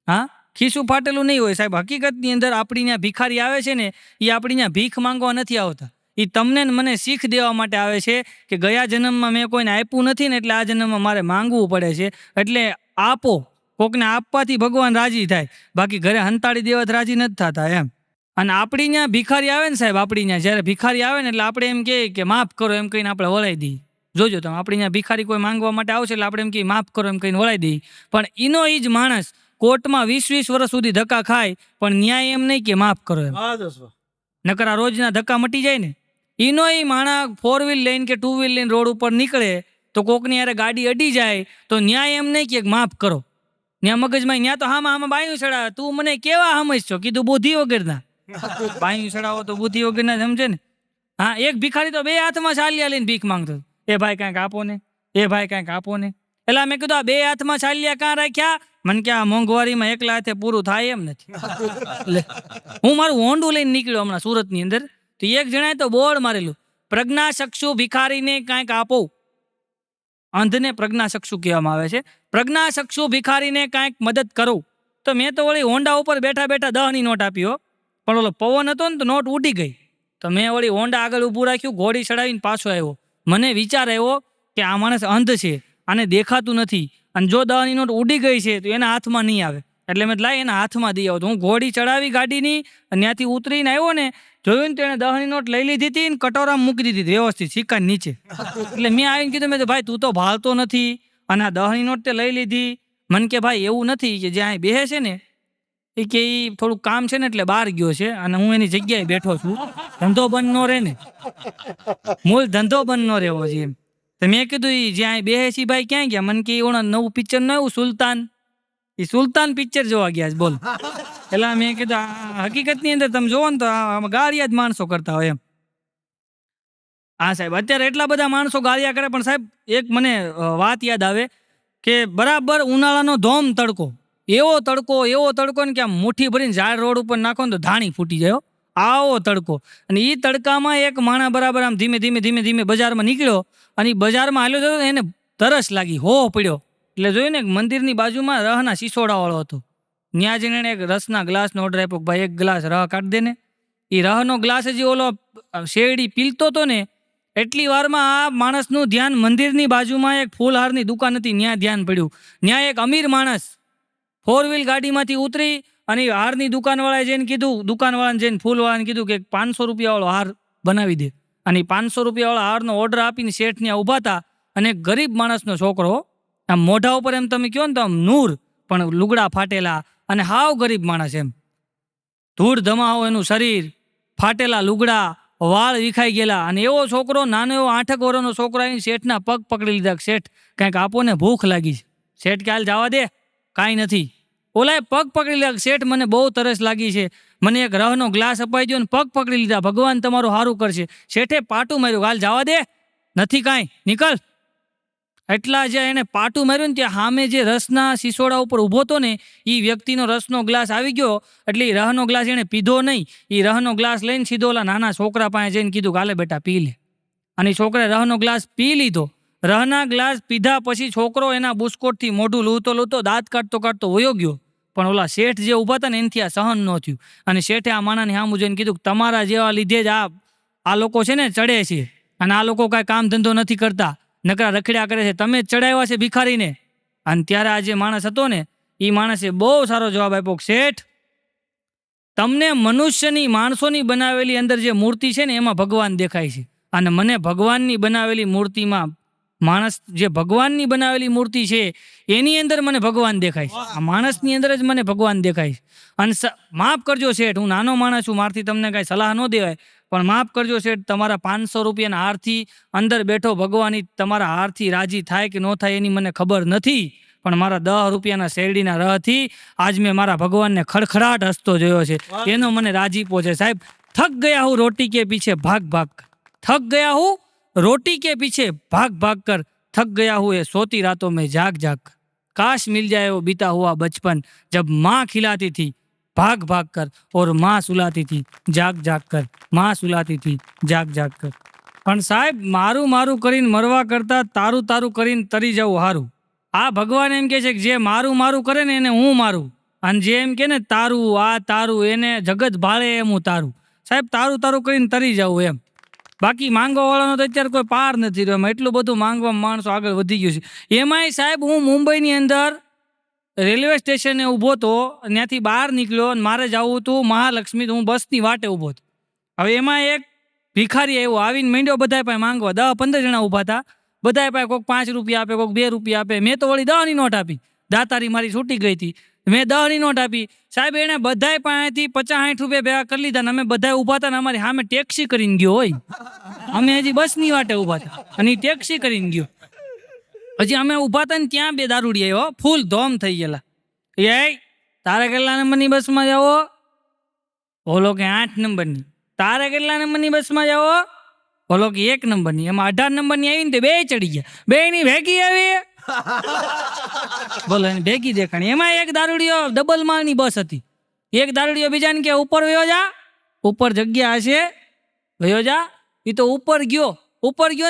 હા, ખિસ્સું ફાટેલું નહીં હોય સાહેબ. હકીકતની અંદર આપણી ત્યાં ભિખારી આવે છે ને, એ આપણી ત્યાં ભીખ માંગવા નથી આવતા, એ તમને ને મને શીખ દેવા માટે આવે છે કે ગયા જન્મમાં મેં કોઈને આપ્યું નથી ને, એટલે આ જન્મમાં મારે માંગવું પડે છે, એટલે આપો. કોકને આપવાથી ભગવાન રાજી થાય, બાકી ઘરે હંતાડી દેવાથી રાજી નથી થતા એમ. અને આપણી ત્યાં ભિખારી આવે ને સાહેબ, આપણી ત્યાં જ્યારે ભિખારી આવે ને, એટલે આપણે એમ કહીએ કે માફ કરો એમ કહીને આપણે વળાઈ દઈએ. જોજો તમે, આપણી ત્યાં ભિખારી કોઈ માંગવા માટે આવશે એટલે આપણે એમ કહીએ માફ કરો એમ કહીને વળાઈ દઈએ. પણ એનો એ જ માણસ કોર્ટમાં 20-20 વર્ષ સુધી ધક્કા ખાય, પણ ન્યાય એમ નહીં કે માફ કરો એમ. નકરા રોજના ધક્કા મટી જાય ને. એનો એ માણસ 4 વ્હીલ લઈને કે 2 વ્હીલ લઈને રોડ ઉપર નીકળે તો કોકની યારે ગાડી અડી જાય તો ન્યાય એમ નહીં કે માફ કરો. ત્યાં મગજમાં ત્યાં તો હામાં બાયું ચડાવે, તું મને કેવા સમજ છો, કીધું બુદ્ધિ વગરના. બાયું ચડાવો તો બુદ્ધિ વગરના સમજે ને. હા, એક ભિખારી તો 2 હાથમાં ચાલ્યા લઈને ભીખ માંગતો, એ ભાઈ કાંઈક આપો ને, એ ભાઈ કાંઈક આપો ને. એટલે મેં કીધું આ 2 હાથમાં ચાલ્યા કાં રાખ્યા? મને કે આ મોંઘવારીમાં એકલા હાથે પૂરું થાય એમ નથી. હું મારું હોન્ડું લઈને નીકળ્યો હમણાં સુરતની અંદર, તો એક જણાએ તો બોર્ડ મારેલું, પ્રજ્ઞાચક્ષુ ભિખારીને કાંઈક આપો. અંધને પ્રજ્ઞાચક્ષુ કહેવામાં આવે છે. પ્રજ્ઞાચક્ષુ ભિખારીને કાંઈક મદદ કરો. તો મેં તો વળી હોન્ડા ઉપર બેઠા બેઠા 10ની નોટ આપી હો, પણ ઓલો પવન હતો ને તો નોટ ઉડી ગઈ. તો મેં વળી હોન્ડા આગળ ઊભું રાખ્યું, ઘોડી ચડાવીને પાછો આવ્યો. મને વિચાર આવ્યો કે આ માણસ અંધ છે, આને દેખાતું નથી, અને જો 10ની નોટ ઉડી ગઈ છે તો એના હાથમાં નહીં આવે, એટલે મેં લાય એના હાથમાં દઈ આવો. તો હું ઘોડી ચડાવી ગાડીની, અને ત્યાંથી ઉતરીને આવ્યો ને, જોયું ને તો એને 10ની નોટ લઈ લીધી હતી ને કટોરામાં મૂકી દીધી વ્યવસ્થિત સિક્કાની નીચે. એટલે મેં આવીને કીધું, મેં તો ભાઈ તું તો ભાળતો નથી અને આ 10ની નોટ તે લઈ લીધી. મને કે ભાઈ એવું નથી, કે જ્યાં બેહે છે ને એ કે એ થોડુંક કામ છે ને એટલે બહાર ગયો છે, અને હું એની જગ્યાએ બેઠો છું, ધંધો બંધ ન રહે ને, મૂળ ધંધો બંધ ન રહેવો છે એમ. તો મેં કીધું એ જ્યાં બેહે છે ભાઈ ક્યાં ગયા? મને કે ઓણા નવું પિક્ચર ન આવ્યું સુલતાન, એ સુલતાન પિક્ચર જોવા ગયા છે બોલ. એટલે મેં કીધું આ હકીકતની અંદર તમે જોવો ને તો ગાળિયા જ માણસો કરતા હોય એમ. હા સાહેબ, અત્યારે એટલા બધા માણસો ગાળિયા કરે, પણ સાહેબ એક મને વાત યાદ આવે કે બરાબર ઉનાળાનો ધોમ તડકો, એવો તડકો ને કે આમ મુઠ્ઠી ભરીને ઝાડ રોડ ઉપર નાખો ને તો ધાણી ફૂટી જાય, આવો તડકો. અને એ તડકામાં એક માણસ બરાબર આમ ધીમે ધીમે બજારમાં નીકળ્યો, અને એ બજારમાં હાલ્યો થયો, એને તરસ લાગી, હો પડ્યો. એટલે જોયું ને મંદિરની બાજુમાં રહના શીશોડાવાળો હતો, ત્યાં જઈને એને એક રસના ગ્લાસનો ઓર્ડર આપ્યો કે ભાઈ 1 ગ્લાસ રહ કાઢી દે ને. એ રહનો ગ્લાસ જે ઓલો શેરડી પીલતો હતો ને, એટલી વારમાં આ માણસનું ધ્યાન મંદિરની બાજુમાં એક ફૂલહારની દુકાન હતી, ત્યાં ધ્યાન પડ્યું. ત્યાં એક અમીર માણસ 4 વ્હીલ ગાડીમાંથી ઉતરી અને હારની દુકાનવાળાએ જઈને કીધું, દુકાનવાળાને જઈને ફૂલવાળાને કીધું કે 500 રૂપિયાવાળો હાર બનાવી દે. અને 500 રૂપિયાવાળા હારનો ઓર્ડર આપીને શેઠ ત્યાં ઊભા હતા, અને એક ગરીબ માણસનો છોકરો, આમ મોઢા ઉપર એમ તમે કહો ને તો આમ નૂર, પણ લુગડા ફાટેલા અને હાવ ગરીબ માણસ એમ, ધૂળ ધમાવો એનું શરીર, ફાટેલા લુગડા, વાળ વિખાઈ ગયેલા. અને એવો છોકરો, નાનો એવો 8 વર્ષનો છોકરો આવીને શેઠના પગ પકડી લીધા, શેઠ કાંઈક આપો ને, ભૂખ લાગી છે. શેઠ કે હાલ જવા દે, કાંઈ નથી. ઓલાએ પગ પકડી લીધા, શેઠ મને બહુ તરસ લાગી છે, મને એક રહનો ગ્લાસ અપાઈ દો, ને પગ પકડી લીધા, ભગવાન તમારું સારું કરશે. શેઠે પાટું માર્યું, હાલ જવા દે, નથી કાંઈ, નીકળ. એટલા જે એને પાટું માર્યું ને ત્યાં સામે જે રસના શીશોડા ઉપર ઊભો હતો ને, એ વ્યક્તિનો રસનો ગ્લાસ આવી ગયો, એટલે એ રહનો ગ્લાસ એને પીધો નહીં. એ રહનો ગ્લાસ લઈને સીધો ઓલા નાના છોકરા પાસે જઈને કીધું કે હાલે બેટા પી લે. અને એ છોકરાએ રહનો ગ્લાસ પી લીધો. રહના ગ્લાસ પીધા પછી છોકરો એના બુસ્કોટથી મોઢું લૂતો દાંત કાઢતો વયો ગયો. પણ ઓલા શેઠ જે ઊભા હતા ને એનાથી આ સહન ન થયું, અને શેઠે આ માણાની સામું જોઈને કીધું કે તમારા જેવા લીધે જ આ લોકો છે ને ચડે છે, અને આ લોકો કાંઈ કામ ધંધો નથી કરતા, નકરા રખડ્યા કરે છે, તમે જ ચડાવ્યા છે ભિખારીને. અને ત્યારે આ જે માણસ હતો ને, એ માણસે બહુ સારો જવાબ આપ્યો, શેઠ તમને મનુષ્યની, માણસોની બનાવેલી અંદર જે મૂર્તિ છે ને એમાં ભગવાન દેખાય છે, અને મને ભગવાનની બનાવેલી મૂર્તિમાં, માણસ જે ભગવાનની બનાવેલી મૂર્તિ છે એની અંદર મને ભગવાન દેખાય છે, આ માણસની અંદર જ મને ભગવાન દેખાય છે. અને માફ કરજો શેઠ, હું નાનો માણસ છું, મારથી તમને કાંઈ સલાહ ન દેવાય, પણ માફ કરજો શેઠ, તમારા 500 રૂપિયાના હારથી અંદર બેઠો ભગવાન તમારા હારથી રાજી થાય કે ન થાય એની મને ખબર નથી, પણ મારા 10 રૂપિયાના શેરડીના રહથી આજ મેં મારા ભગવાનને ખડખડાટ હસતો જોયો છે, એનો મને રાજીપો છે. સાહેબ, થક ગયા હું રોટી કે પીછે ભાગ ભાગ કર, થક ગયા હું રોટી કે પીછે ભાગ ભાગ કર, થક ગયા હું એ સોતી રાતોं में जाग जाग. काश मिल जाए वो बीता हुआ बचपन जब माँ खिलाती थी भाग भाग कर और माँ सुलाती थी जाग जाग कर, माँ सुलाती थी जाग जाग कर. પણ સાહેબ મારું મારું કરીને મરવા કરતા તારું તારું કરીને તરી જવું હારું. આ ભગવાન એમ કહે છે કે જે મારું મારું કરે ને એને હું મારું, અને જે એમ કે ને તારું આ તારું એને જગત ભાળે એમ હું તારું. સાહેબ તારું તારું કરીને તરી જવું એમ. બાકી માંગવા વાળાનો તો અત્યારે કોઈ પાર નથી રહ્યો. એટલું બધું માંગવામાં માણસો આગળ વધી ગયું છે. એમાંય સાહેબ હું મુંબઈની અંદર રેલવે સ્ટેશને ઊભો હતો, ત્યાંથી બહાર નીકળ્યો અને મારે જવું હતું મહાલક્ષ્મી, તો હું બસની વાટે ઊભો હતો. હવે એમાં એક ભિખારી આવ્યો, આવીને માંડ્યો બધા પાસે માંગવા. 10-15 જણા ઊભા હતા, બધા પાસે કોઈક 5 રૂપિયા આપે, કોઈક 2 રૂપિયા આપે. મેં તો વળી 10ની નોટ આપી, દાતારી મારી છૂટી ગઈ હતી, મેં 10ની નોટ આપી. સાહેબ એને બધાય પાસેથી 50-60 રૂપિયા ભેગા કરી લીધા ને અમે બધા ઊભા હતા ને અમારી સામે ટેક્સી કરીને ગયો હોય. અમે હજી બસની વાટે ઊભા હતા અને એ ટેક્સી કરીને ગયો. હજી અમે ઊભા હતા ને ત્યાં 2 દારૂડી આવ્યો, ફૂલ ધોમ થઈ ગયેલા. એ તારે કેટલા નંબરની બસમાં જાવો? બોલો કે 8 નંબરની. તારે કેટલા નંબરની બસમાં જાવો? બોલો કે 1 નંબરની. એમાં 18 નંબરની આવીને તે 2 ચડી ગયા, 2ની ભેગી આવી. બોલો એની ભેગી દેખાણી. એમાં એક દારૂડિયો ડબલ માળની બસ હતી. એક દારૂડિયો બીજાને કે ઉપર વયો જા, ઉપર જગ્યા હશે, વયો જા. એ તો ઉપર ગયો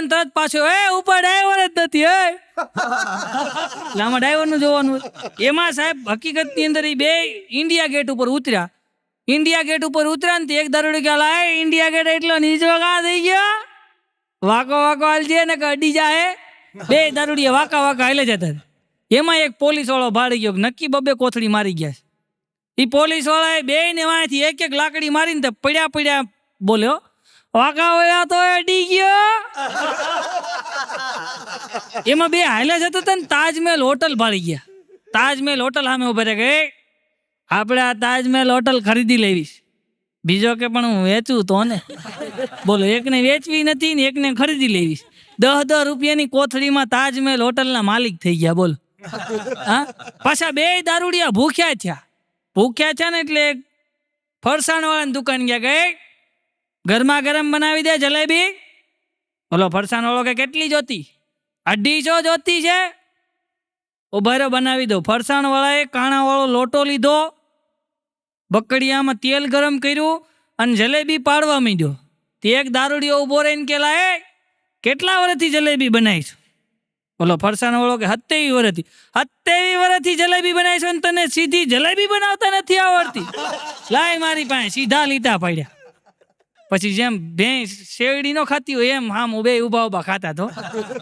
ને તરત પાછો, ઉપર ડ્રાઈવર જ નથી. આમાં ડ્રાઈવરનું જોવાનું. એમાં સાહેબ હકીકતની અંદર એ 2 ઇન્ડિયા ગેટ ઉપર ઉતર્યા. ઇન્ડિયા ગેટ ઉપર ઉતર્યા ને એક દારૂડિયો કે ઇન્ડિયા ગેટ એટલો નીચો કા થઈ ગયો, વાકો વાકો હાલજે ને અડી જાય. 2 દારૂડિયા વાકા વાકા હાલે જતા. એમાં એક પોલીસ વાળો ભાડી ગયો, નક્કી 2 કોથળી મારી ગયા. એ પોલીસ વાળાએ 2 ને વાંથી એક લાકડી મારીને પડ્યા બોલ્યો, વાકા વયા તો અડી ગયો. એમાં 2 હાલે જતા હતા ને તાજમહેલ હોટલ ભાળી ગયા. તાજમહેલ હોટલ સામે ઉભા રહે ગઈ, આપણે આ તાજમહેલ હોટલ ખરીદી લેવીશ. બીજો કે પણ હું વેચું તો ને. બોલો એકને વેચવી નથી ને એકને ખરીદી લેવીશ. 10-10 રૂપિયાની કોથળીમાં તાજમહેલ હોટલના માલિક થઈ ગયા. બોલો હા. પાછા 2 દારૂડિયા ભૂખ્યા થયા ને એટલે ફરસાણ વાળાની દુકાન ગયા, ગઈ ગરમા ગરમ બનાવી દે જલેબી. બોલો ફરસાણ વાળો કે કેટલી જોતી? 250 જોતી છે. ઉભારો બનાવી દો. ફરસાણ વાળાએ કાણા વાળો લોટો લીધો, બકડિયામાં તેલ ગરમ કર્યું અને જલેબી પાડવા માંડ્યો. તે એક દારૂડિયો ઉભો રહીને કે લા કેટલા વર્ષથી જલેબી બનાવીશું? બોલો ફરસાણ વાળો કે 27 વર્ષથી. 27 વર્ષથી જલેબી બનાવીશું અને તને સીધી જલેબી બનાવતા નથી આવડતી? લાય મારી પાસે. સીધા લીટા પાડ્યા. પછી જેમ ભેંસ શેરડી નો ખાતી હોય એમ આમ ઉભા ખાતા. તો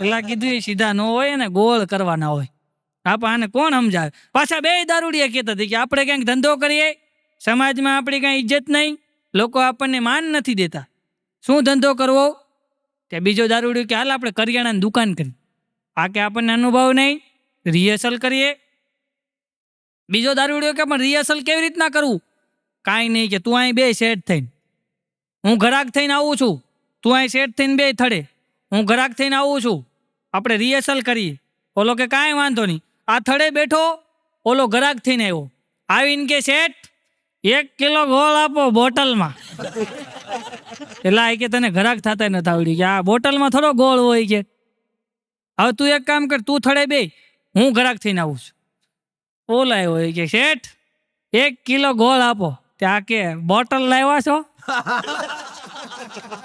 પેલા કીધું સીધા ન હોય ને ગોળ કરવાના હોય. આને કોણ સમજાવે? પાછા 2 દારૂડિયા કહેતા હતા કે આપણે ક્યાંક ધંધો કરીએ, સમાજમાં આપણી કાંઈ ઇજ્જત નહીં, લોકો આપણને માન નથી દેતા, શું ધંધો કરવો? ત્યાં બીજો દારૂડિયો કે હાલ આપણે કરિયાણાની દુકાન કરી. આ કે આપણને અનુભવ નહીં, રિહર્સલ કરીએ. બીજો દારૂડિયો કે પણ રિહર્સલ કેવી રીતના કરવું? કાંઈ નહીં કે તું અહીં 2 સેટ થઈને, હું ઘરાક થઈને આવું છું, તું અહીં સેટ થઈને 2 થડે, હું ઘરાક થઈને આવું છું, આપણે રિહર્સલ કરીએ. ઓલો કે કાંઈ વાંધો નહીં. આ થડે બેઠો, ઓલો ઘરાક થઈને આવ્યો, આવીને કે શેઠ 1 કિલો ગોળ આપો બોટલમાં. એટલે આ કે તને ઘરાક થતા નથી આવડી કે આ બોટલમાં થોડો ગોળ હોય કે. હવે તું એક કામ કર, તું થડે બે, હું ઘરાક થઈને આવું છું. ઓલા હોય કે શેઠ 1 કિલો ગોળ આપો. ત્યાં કે બોટલ લાવ્યા છો?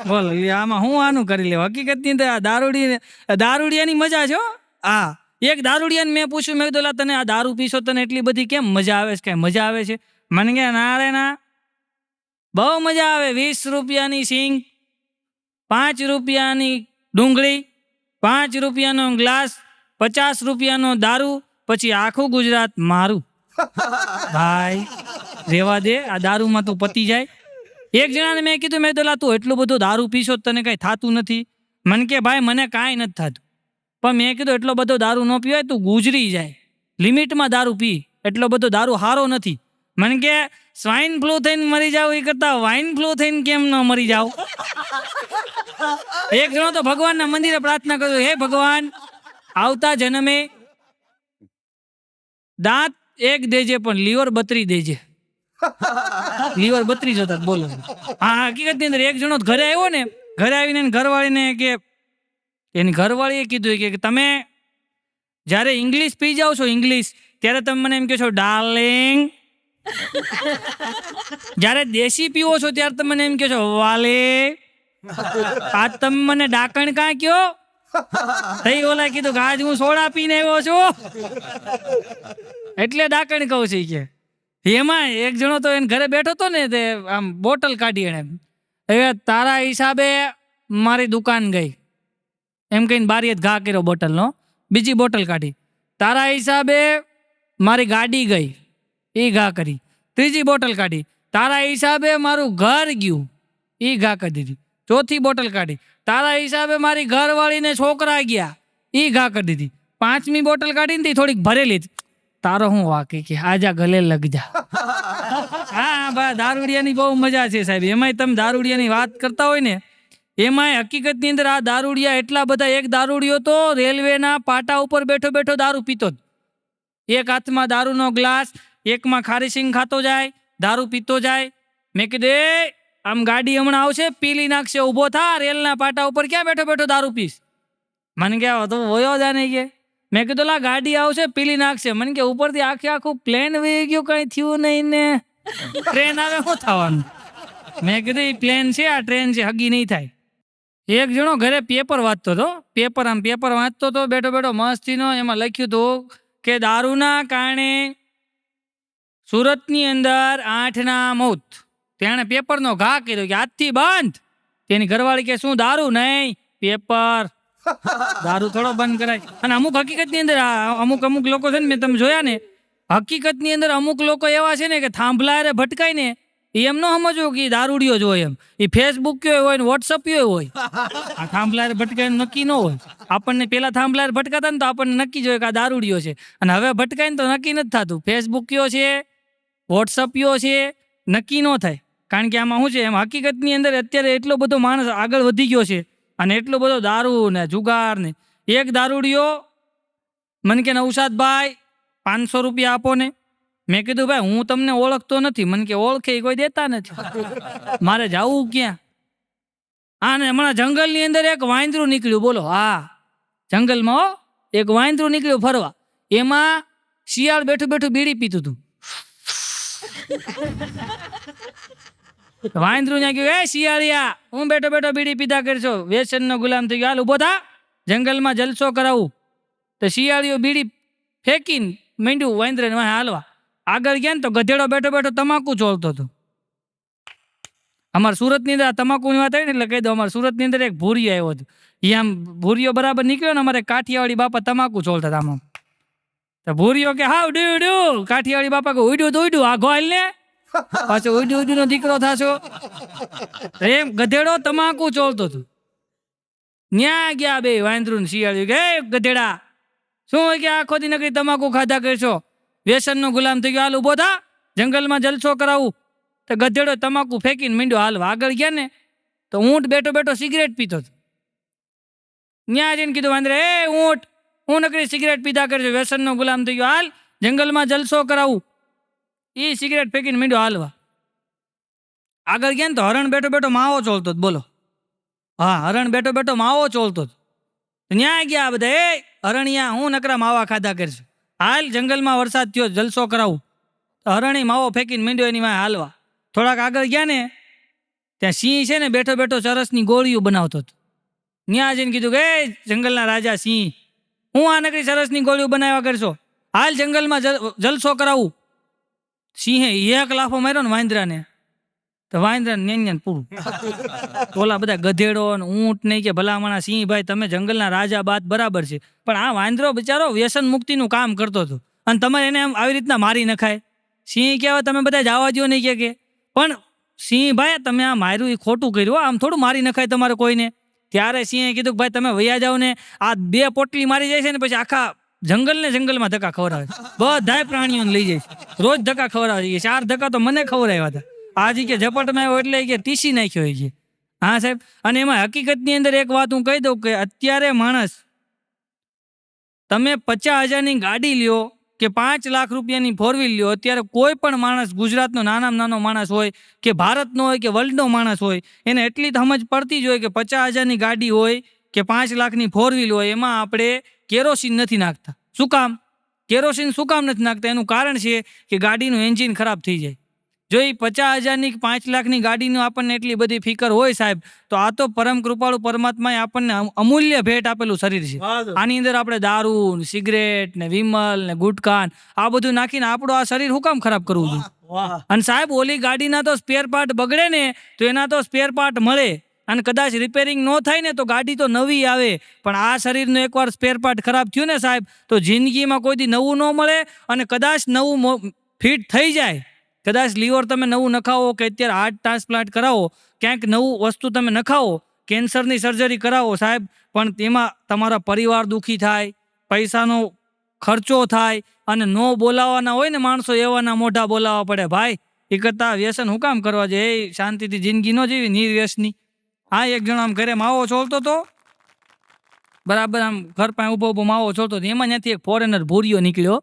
બોલો આમાં હું આનું કરી લેવું? હકીકતની અંદર આ દારૂડિયાની મજા છે. હા, એક દારૂડિયાને મેં પૂછ્યું, મેં કીધું તને આ દારૂ પીશો તને એટલી બધી કેમ મજા આવે છે? કઈ મજા આવે છે? મને કે ના રે ના, બહુ મજા આવે. 20 રૂપિયાની સિંગ, 5 રૂપિયાની ડુંગળી, 5 રૂપિયાનો ગ્લાસ, 50 રૂપિયાનો દારૂ, પછી આખું ગુજરાત મારું. ભાઈ રેવા દે, આ દારૂમાં તું પતી જાય. એક જણાને મેં કીધું, મેં તો તું એટલું બધું દારૂ પીશો તને કઈ થતું નથી? મને કે ભાઈ મને કાંઈ નથી થતું. પણ મેં કીધું એટલો બધો દારૂ ન પીવાય, તું ગુજરી જાય. લિમિટમાં દારૂ પી, એટલો બધો દારૂ સારો નથી. મને કે સ્વાઇન ફ્લૂ થઈને મરી જાવ એ કરતા વાઇન ફ્લૂ થઈને કેમ ન મરી જાવ? એક જણો તો ભગવાનના મંદિરે પ્રાર્થના કર્યો, હે ભગવાન આવતા જન્મે દાંત 1 દેજે પણ લીવર 32 દેજે. લીવર 32 હતા. બોલો હા, હકીકતની અંદર એક જણો ઘરે આવ્યો ને, ઘરે આવીને ઘરવાળીને કે એની ઘરવાળીએ કીધું કે તમે જ્યારે ઇંગ્લિશ પી જાઓ છો ઇંગ્લિશ, ત્યારે તમે મને એમ કહો છો ડાર્લિંગ. જ્યારે દેશી પીવો છો ત્યારે તમે મને એમ કહો છો વાલે. આજ તમે મને ડાકણ કાં કયો? તઈ ઓલા કીધું કે આજ હું સોડા પીને આવ્યો છું એટલે ડાકણ કહું છું કે. એમાં એક જણો તો એને ઘરે બેઠો હતો ને, તે આમ બોટલ કાઢી એને, હવે તારા હિસાબે મારી દુકાન ગઈ એમ કહીને બારીએ જ ઘા કર્યો બોટલનો. બીજી બોટલ કાઢી, તારા હિસાબે મારી ગાડી ગઈ, એ ઘા કરી. ત્રીજી બોટલ કાઢી, તારા હિસાબે મારું ઘર ગયું, એ ઘા કરી દીધી. ચોથી બોટલ કાઢી, તારા હિસાબે મારી ઘરવાળીને છોકરા ગયા, એ ઘા કરી દીધી. પાંચમી બોટલ કાઢીને થોડીક ભરેલી, તારો હું વાકી કે આજા ગલે લગ જા. હા બા, દારૂડિયાની બહુ મજા છે સાહેબ. એમાંય તમે દારૂડિયાની વાત કરતા હોય ને, એમાંય હકીકતની અંદર આ દારૂડિયા એટલા બધા. એક દારૂડિયો તો રેલવેના પાટા ઉપર બેઠો બેઠો દારૂ પીતો જ. એક હાથમાં દારૂનો ગ્લાસ, એકમાં ખારી સિંગ ખાતો જાય, દારૂ પીતો જાય. મેં કીધું એ આમ ગાડી હમણાં આવશે પીલી નાખશે, ઊભો થા, રેલના પાટા ઉપર ક્યાં બેઠો બેઠો દારૂ પીશ? મને કે તો વયો જાને કે. મેં કીધું લા ગાડી આવશે પીલી નાખશે. મને કે ઉપરથી આખું પ્લેન વહી ગયું, કઈ થયું નહીં ને, ટ્રેન આવે શું થવાનું? મેં કીધું એ પ્લેન છે, આ ટ્રેન છે, હગી નહીં થાય. એક જણો ઘરે પેપર વાંચતો હતો, પેપર વાંચતો હતો બેઠો બેઠો મસ્તીનો. એમાં લખ્યું હતું કે દારૂના કારણે સુરતની અંદર 8ના મોત. તેણે પેપરનો ઘા કર્યો કે આજથી બંધ. તેની ઘરવાળી કે શું દારૂ? નહીં, પેપર. દારૂ થોડો બંધ કરાય. અને અમુક હકીકતની અંદર અમુક લોકો છે ને, મેં તમે જોયા ને, હકીકતની અંદર અમુક લોકો એવા છે ને કે થાંભલા ભટકાય ને, એમ ન સમજવો કે દારૂડિયો જ હોય. એમ એ ફેસબુક કયો હોય ને વોટ્સઅપ કયો હોય. આ થાંભલા ભટકાય નક્કી ન હોય. આપણને પેલા થાંભલા ભટકાતા ને તો આપણને નક્કી જ હોય કે આ દારૂડિયો છે, અને હવે ભટકાય ને તો નક્કી નથી થતું ફેસબુક કયો છે, વોટ્સઅપ કયો છે, નક્કી ન થાય. કારણ કે આમાં શું છે, એમ હકીકતની અંદર અત્યારે એટલો બધો માણસ આગળ વધી ગયો છે, અને એટલો બધો દારૂ ને જુગાર ને. એક દારૂડિયો મને કે નૌશાદભાઈ 500 રૂપિયા આપો ને. મેં કીધું ભાઈ હું તમને ઓળખતો નથી. મને કે ઓળખે કોઈ દેતા નથી, મારે જવું ક્યાં? આને હમણાં જંગલની અંદર એક વાંદરું નીકળ્યું, બોલો. હા, જંગલમાં એક વાંદરું નીકળ્યું ફરવા. એમાં શિયાળ બેઠું બેઠું બીડી પીતું હતું. વાંદરું ત્યાં ગયું, એ શિયાળિયા, હું બેઠો બેઠો બીડી પીધા કરશો, વ્યસનનો ગુલામ થઈ ગયો, હાલ ઉભો થા, જંગલમાં જલસો કરાવું. તો શિયાળીઓ બીડી ફેંકીને માંડ્યું વાંદરાને વાંહે હાલવા. આગળ ગયા ને તો ગધેડો બેઠો બેઠો તમાકુ ચોળતો હતો. અમારા સુરતની અંદર આ તમાકુની વાત આવી ને એટલે કહી દો, અમારા સુરતની અંદર એક ભૂરિયો આવ્યો હતો. એ આમ ભૂરિયો બરાબર નીકળ્યો ને, અમારે કાઠિયાવાડી બાપા તમાકુ ચોળતા હતા આમાં. તો ભૂરિયો કે હાવ ડ્યુ, કાઠિયાવાડી બાપા કે ઉડ્યું તો ઉડ્યું, આઘો હાલ ને, પાછો ઉડ્યું નો દીકરો થાશો. એમ ગધેડો તમાકુ ચોળતો હતો. ન્યા ગયા બે વાંદરું ને શિયાળ્યું કે ગધેડા શું હોય કે આખો દી નકરી તમાકુ ખાધા કરશો, વ્યસનનો ગુલામ થઈ ગયો, હાલ ઉભો થા, જંગલમાં જલસો કરાવું. તો ગધેડો તમાકુ ફેંકીને મીંડ્યો હાલવા. આગળ ગયા ને તો ઊંટ બેઠો બેઠો સિગરેટ પીતો હતો. ન્યા જઈને કીધું વાંદરે, એ ઊંટ, હું નકરી સિગરેટ પીધા કરશો, વ્યસનનો ગુલામ થઈ ગયો, હાલ જંગલમાં જલસો કરાવું. એ સિગરેટ ફેંકીને મીંડ્યો હાલવા. આગળ ગયા ને તો હરણ બેઠો બેઠો માવો ચોળતો હતો, બોલો. હા, હરણ બેઠો બેઠો માવો ચોળતો હતો. ન્યા ગયા બધા, એ હરણિયા, હું નકરા માવા ખાધા કરશે, હાલ જંગલમાં વરસાદ થયો, જલસો કરાવું. તો હરણી માવો ફેંકીને મીંડ્યો એની વાંહે હાલવા. થોડાક આગળ ગયા ને ત્યાં સિંહ છે ને બેઠો બેઠો ચરસની ગોળીઓ બનાવતો હતો. ન્યા જઈને કીધું કે જંગલના રાજા સિંહ, હું આ નકરી ચરસની ગોળીઓ બનાવ્યા કરશો, હાલ જંગલમાં જલસો કરાવું. સિંહે એક લાફો માર્યો ને વાંદરાને, તો વાંદરાને ન્યાન પૂરું. ઓલા બધા ગધેડો ને ઊંટ નહીં કે ભલામણા સિંહ ભાઈ તમે જંગલના રાજા બાત બરાબર છે, પણ આ વાંદરો બિચારો વ્યસન મુક્તિનું કામ કરતો હતો, અને તમે એને આવી રીતના મારી નખાય. સિંહ કહેવાય તમે બધા જવા દો નહીં કે, પણ સિંહ ભાઈ તમે આ માર્યું એ ખોટું કર્યું, આમ થોડું મારી નખાય તમારે કોઈને. ત્યારે સિંહે કીધું કે ભાઈ તમે વૈયા જાઓ ને, આ 2 પોટલી મારી જાય છે ને પછી આખા જંગલમાં ધક્કા ખવડાવે, બધાય પ્રાણીઓને લઈ જાય, રોજ ધક્કા ખવડાવે. 4 ધક્કા તો મને ખવડાવ્યા હતા. આજે કે ઝપટમાં આવ્યો એટલે કે ટીસી નાખ્યો છે. હા સાહેબ, અને એમાં હકીકતની અંદર એક વાત હું કહી દઉં કે અત્યારે માણસ, તમે 50,000ની ગાડી લ્યો કે 5 લાખ રૂપિયાની 4 વ્હીલ લ્યો, અત્યારે કોઈ પણ માણસ, ગુજરાતનો નાનામાં નાનો માણસ હોય કે ભારતનો હોય કે વર્લ્ડનો માણસ હોય, એને એટલી જ સમજ પડતી જ હોય કે 50,000ની ગાડી હોય કે 5 લાખની 4 વ્હીલ હોય, એમાં આપણે કેરોસીન નથી નાખતા. શું કામ? કેરોસીન શું કામ નથી નાખતા? એનું કારણ છે કે ગાડીનું એન્જિન ખરાબ થઈ જાય. જો એ 50,000ની કે 5 લાખની ગાડીનું આપણને એટલી બધી ફિકર હોય સાહેબ, તો આ તો પરમ કૃપાળુ પરમાત્માએ આપણને અમૂલ્ય ભેટ આપેલું શરીર છે. આની અંદર આપણે દારૂ ને સિગરેટ ને વિમલ ને ગુટખા આ બધું નાખીને આપણું આ શરીર શું કામ ખરાબ કરવું જોઈએ? અને સાહેબ ઓલી ગાડીના તો સ્પેર પાર્ટ બગડે ને તો એના તો સ્પેર પાર્ટ મળે, અને કદાચ રિપેરિંગ ન થાય ને તો ગાડી તો નવી આવે. પણ આ શરીરનું એકવાર સ્પેર પાર્ટ ખરાબ થયું ને સાહેબ, તો જિંદગીમાં કોઈથી નવું ન મળે. અને કદાચ નવું ફિટ થઈ જાય, કદાચ લીવર તમે નવું નખાવો કે અત્યારે હાર્ટ ટ્રાન્સપ્લાન્ટ કરાવો, ક્યાંક નવું વસ્તુ તમે નખાવો, કેન્સરની સર્જરી કરાવો સાહેબ, પણ તેમાં તમારા પરિવાર દુઃખી થાય, પૈસાનો ખર્ચો થાય, અને નો બોલાવાના હોય ને માણસો એવાના મોઢા બોલાવવા પડે. ભાઈ એ કરતા વ્યસન હું કામ કરવા જોઈએ? એ શાંતિથી જિંદગી ન જેવી નિર્વ્યસની. હા, એક જણ આમ ઘરે માવો છોલતો તો, બરાબર આમ ઘર પાસે ઉભો ઉભો માવો છોલતો, એમાં ત્યાંથી એક ફોરેનર ભૂરિયો નીકળ્યો.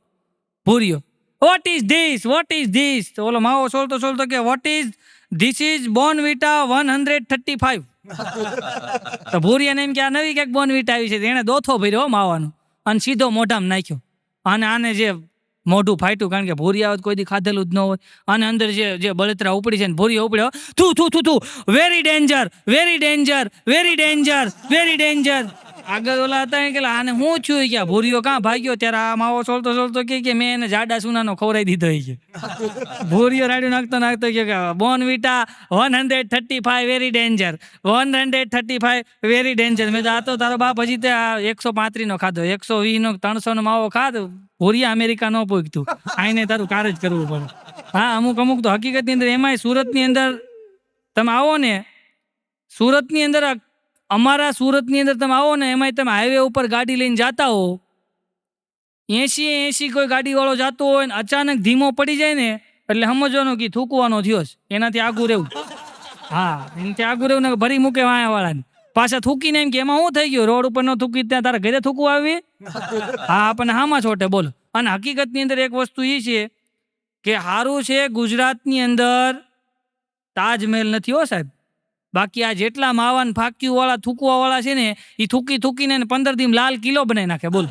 ભૂરિયો, what is this, what is this? તો ઓલો માવો છોલતો છોલતો કે what is this? Is Bournvita 135. તો ભૂરિયાને એમ કે આ નવી ક્યાંક બોર્નવિટા આવી છે. એને દોથો ભર્યો માવાનો અને સીધો મોઢામાં નાખ્યો. અને આને જે મોઢું ફાટ્યું, કારણ કે ભૂરિયા કોઈ દી ખાધેલું જ ન હોય. અને અંદર જે બળતરા ઉપડી છે ને ભૂરિયો ઉપડ્યો, થુ થુ થુ થુ, very danger, very danger, very danger, very danger. આગળ ઓલા હતા કે આને હું છું કે ભૂરિયો કાં ભાગ્યો? ત્યારે આ માવો છોલતો છોલતો કે મેં એને જાડા સુનાનો ખવડાવી દીધો કે. ભૂરિયો રાડ્યું નાખતો નાખતો કે Bournvita 135 very danger, 135 very danger. મેં આ તો તારો બાપ હજી ત્યાં 135 નો ખાધો, 120 નો 300 નો માવો ખાધો. ભૂરિયા અમેરિકા ન પૂગતું, આઈને તારું કાર જ કરવું પડે. હા, અમુક તો હકીકતની અંદર એમાંય સુરતની અંદર તમે આવો ને, સુરતની અંદર અમારા સુરતની અંદર તમે આવો ને, એમાંય તમે હાઈવે ઉપર ગાડી લઈને જતા હો, 80 કોઈ ગાડી વાળો જતો હોય ને અચાનક ધીમો પડી જાય ને, એટલે સમજવાનું કે થૂકવાનો થયો છે, એનાથી આગું રહેવું. હા, એનાથી આગું રહેવું ને ભરી મૂકે વાળાને. પાછા થૂકીને એમ કે એમાં શું થઈ ગયું? રોડ ઉપર ન થૂકી ત્યાં તારા ઘરે થૂકવું આવી? હા, આપણને હામાં છોટે બોલો. અને હકીકતની અંદર એક વસ્તુ એ છે કે સારું છે ગુજરાતની અંદર તાજમહેલ નથી હો સાહેબ. બાકી આ જેટલા માવાન ફાક્યું વાળા થૂકવા વાળા છે ને, એ થૂકી થૂકીને 15 દી લાલ કિલ્લો બનાવી નાખે. બોલ.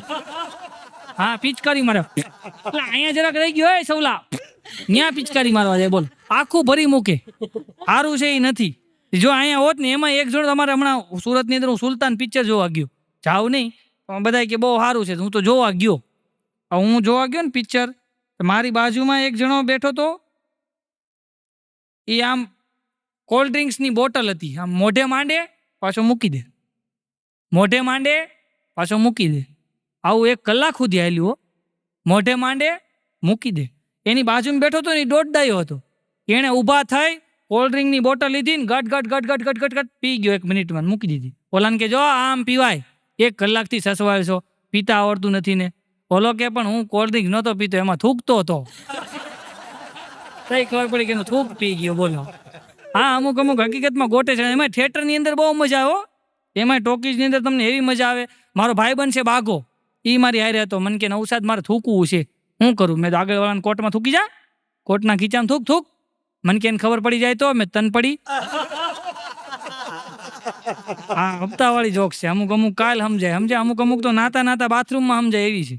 હા, પિચકારી મારે. એટલે અહીંયા જરાક રહી ગયો હોય સવલા, ત્યાં પિચકારી મારવા જાય. બોલ, આખું ભરી મૂકે. સારું છે એ નથી. જો અહીંયા હોત ને, એમાં એક જોડ તમારે હમણાં સુરતની અંદર હું સુલતાન પિક્ચર જોવા ગયો. જાવ નહીં, બધા કે બહુ સારું છે. હું તો જોવા ગયો. હું જોવા ગયો ને પિક્ચર, મારી બાજુમાં એક જણો બેઠો તો, એ આમ કોલ્ડ ડ્રિંક્સની બોટલ હતી, આમ મોઢે માંડે પાછો મૂકી દે, મોઢે માંડે પાછો મૂકી દે. આવું 1 કલાક સુધી હાલ્યું હો. મોઢે માંડે મૂકી દે. એની બાજુમાં બેઠો હતો ને, દોડદાયો હતો. એણે ઊભા થઈ કોલ્ડ ડ્રિંકની બોટલ લીધી ને ગટ ગટ ગટ ગટ ગટ ગટ ગટ પી ગયો. 1 મિનિટમાં મૂકી દીધી. ઓલાને કે જો આમ પીવાય, 1 કલાકથી સસવાય છો, પીતા આવડતું નથી ને. ઓલો કે પણ હું કોલ્ડ ડ્રિંક નહોતો પીતો, એમાં થૂકતો હતો. કઈ ખબર પડી કે થૂક પી ગયો. બોલો. હા, અમુક હકીકતમાં ગોટે છે. એમાં થિયેટરની અંદર બહુ મજા આવે, એમાં ટોકીઝની અંદર તમને એવી મજા આવે. મારો ભાઈ બનશે બાઘો, એ મારી હારે હતો. મને કે નવસાદ મારે થૂકવું છે, હું કરું? મેં તો આગળ વાળાને કોર્ટમાં થૂકી જા, કોર્ટના ખીચામાં થૂક થૂક. મને કે ખબર પડી જાય તો મેં તન પડી. હા, હપ્તાવાળી જોક છે. અમુક કાલ સમજાય, અમુક તો નાતા બાથરૂમમાં સમજાય એવી છે.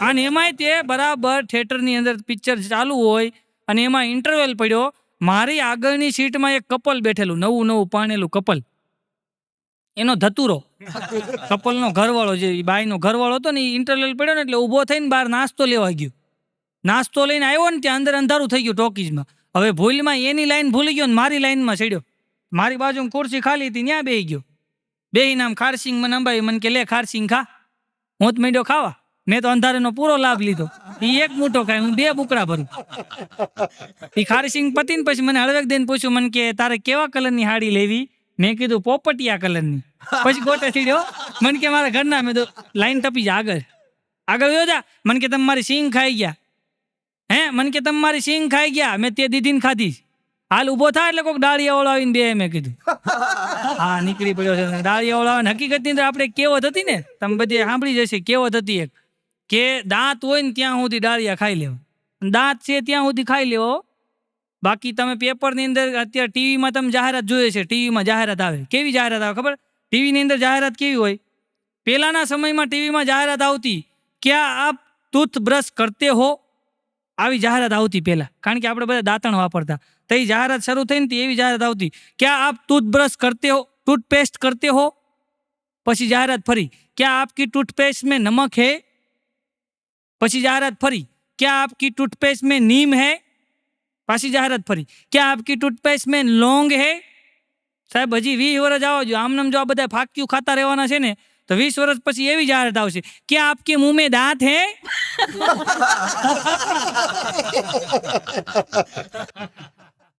અને એમાંય તે બરાબર થિયેટરની અંદર પિક્ચર ચાલુ હોય અને એમાં ઇન્ટરવેલ પડ્યો. મારી આગળની સીટમાં એક કપલ બેઠેલું, નવું પાણેલું કપલ, એનો ધતુરો, કપલનો ઘરવાળો, જે બાઈનો ઘરવાળો હતો ને, એ ઇન્ટરવેલ પડ્યો ને એટલે ઊભો થઈને બહાર નાસ્તો લેવા ગયો. નાસ્તો લઈને આવ્યો ને, ત્યાં અંદર અંધારું થઈ ગયું ટોકીઝમાં. હવે ભૂલમાં એની લાઈન ભૂલી ગયો ને મારી લાઈનમાં ચડ્યો. મારી બાજુમાં ખુરશી ખાલી હતી, ત્યાં બેસી ગયો. બેહીને આમ ખારસિંગ મને અંબાવી, મને કે લે ખારસિંગ ખા. હું જ માંડ્યો ખાવા. મેં તો અંધારાનો પૂરો લાભ લીધો. એ 1 મૂઠો ખાય, હું 2 બુકડા ભરું. એ ખારસિંગ પતીને પછી મને હળવેક દઈને પૂછ્યું, મને કે તારે કેવા કલરની હાડી લેવી? મેં કીધું પોપટિયા કલરની. પછી ગોટે સીડ્યો. મને કે મારા ઘરના. મેં તો લાઈન ટપી જા, આગળ વયો જા. મને કે તમે મારી સિંગ ખાઈ ગયા. હે? મને કે તમે મારી સિંગ ખાઈ ગયા. મેં તે દીદીને ખાધી. હાલ ઊભો થાય એટલે કોઈક ડાળિયા વાળો આવીને બે. મેં કીધું હા, નીકળી પડ્યો છે ડાળિયા વાળો આવે. હકીકતની અંદર આપણે કહેવત હતી ને, તમે બધી સાંભળી જશે. કહેવત હતી એક કે દાંત હોય ને ત્યાં સુધી ડાળિયા ખાઈ લેવો, દાંત છે ત્યાં સુધી ખાઈ લેવો. બાકી તમે પેપરની અંદર અત્યારે ટીવીમાં તમે જાહેરાત જોઈએ છે, ટીવીમાં જાહેરાત આવે. કેવી જાહેરાત આવે ખબર? ટીવીની અંદર જાહેરાત કેવી હોય? પહેલાના સમયમાં ટીવીમાં જાહેરાત આવતી ક્યા આપ ટૂથબ્રશ કરતે હો? આવી જાહેરાત આવતી પહેલા, કારણ કે આપણે બધા દાંતણ વાપરતા, તો એ જાહેરાત શરૂ થઈ ને એવી જાહેરાત આવતી, ક્યા આપ ટૂથબ્રશ કરતે હો, ટૂથપેસ્ટ કરતે હો? પછી જાહેરાત ફરી, ક્યા આપકી ટૂથપેસ્ટ में नमक है? પછી જાહેરાત ફરી, ક્યા આપકી ટૂથપેસ્ટ में नीम है? પાછી જાહેરાત ફરી, ક્યા આપકી ટૂથપેસ્ટ में लौंग है? સાહેબ હજી 20 વર્ષ આવો જો આમનામ જો આ બધા ફાક્યું ખાતા રહેવાના છે ને તો 20 વર્ષ પછી એવી જાહેરાત આવશે, ક્યા આપકે મુંહ में दांत है?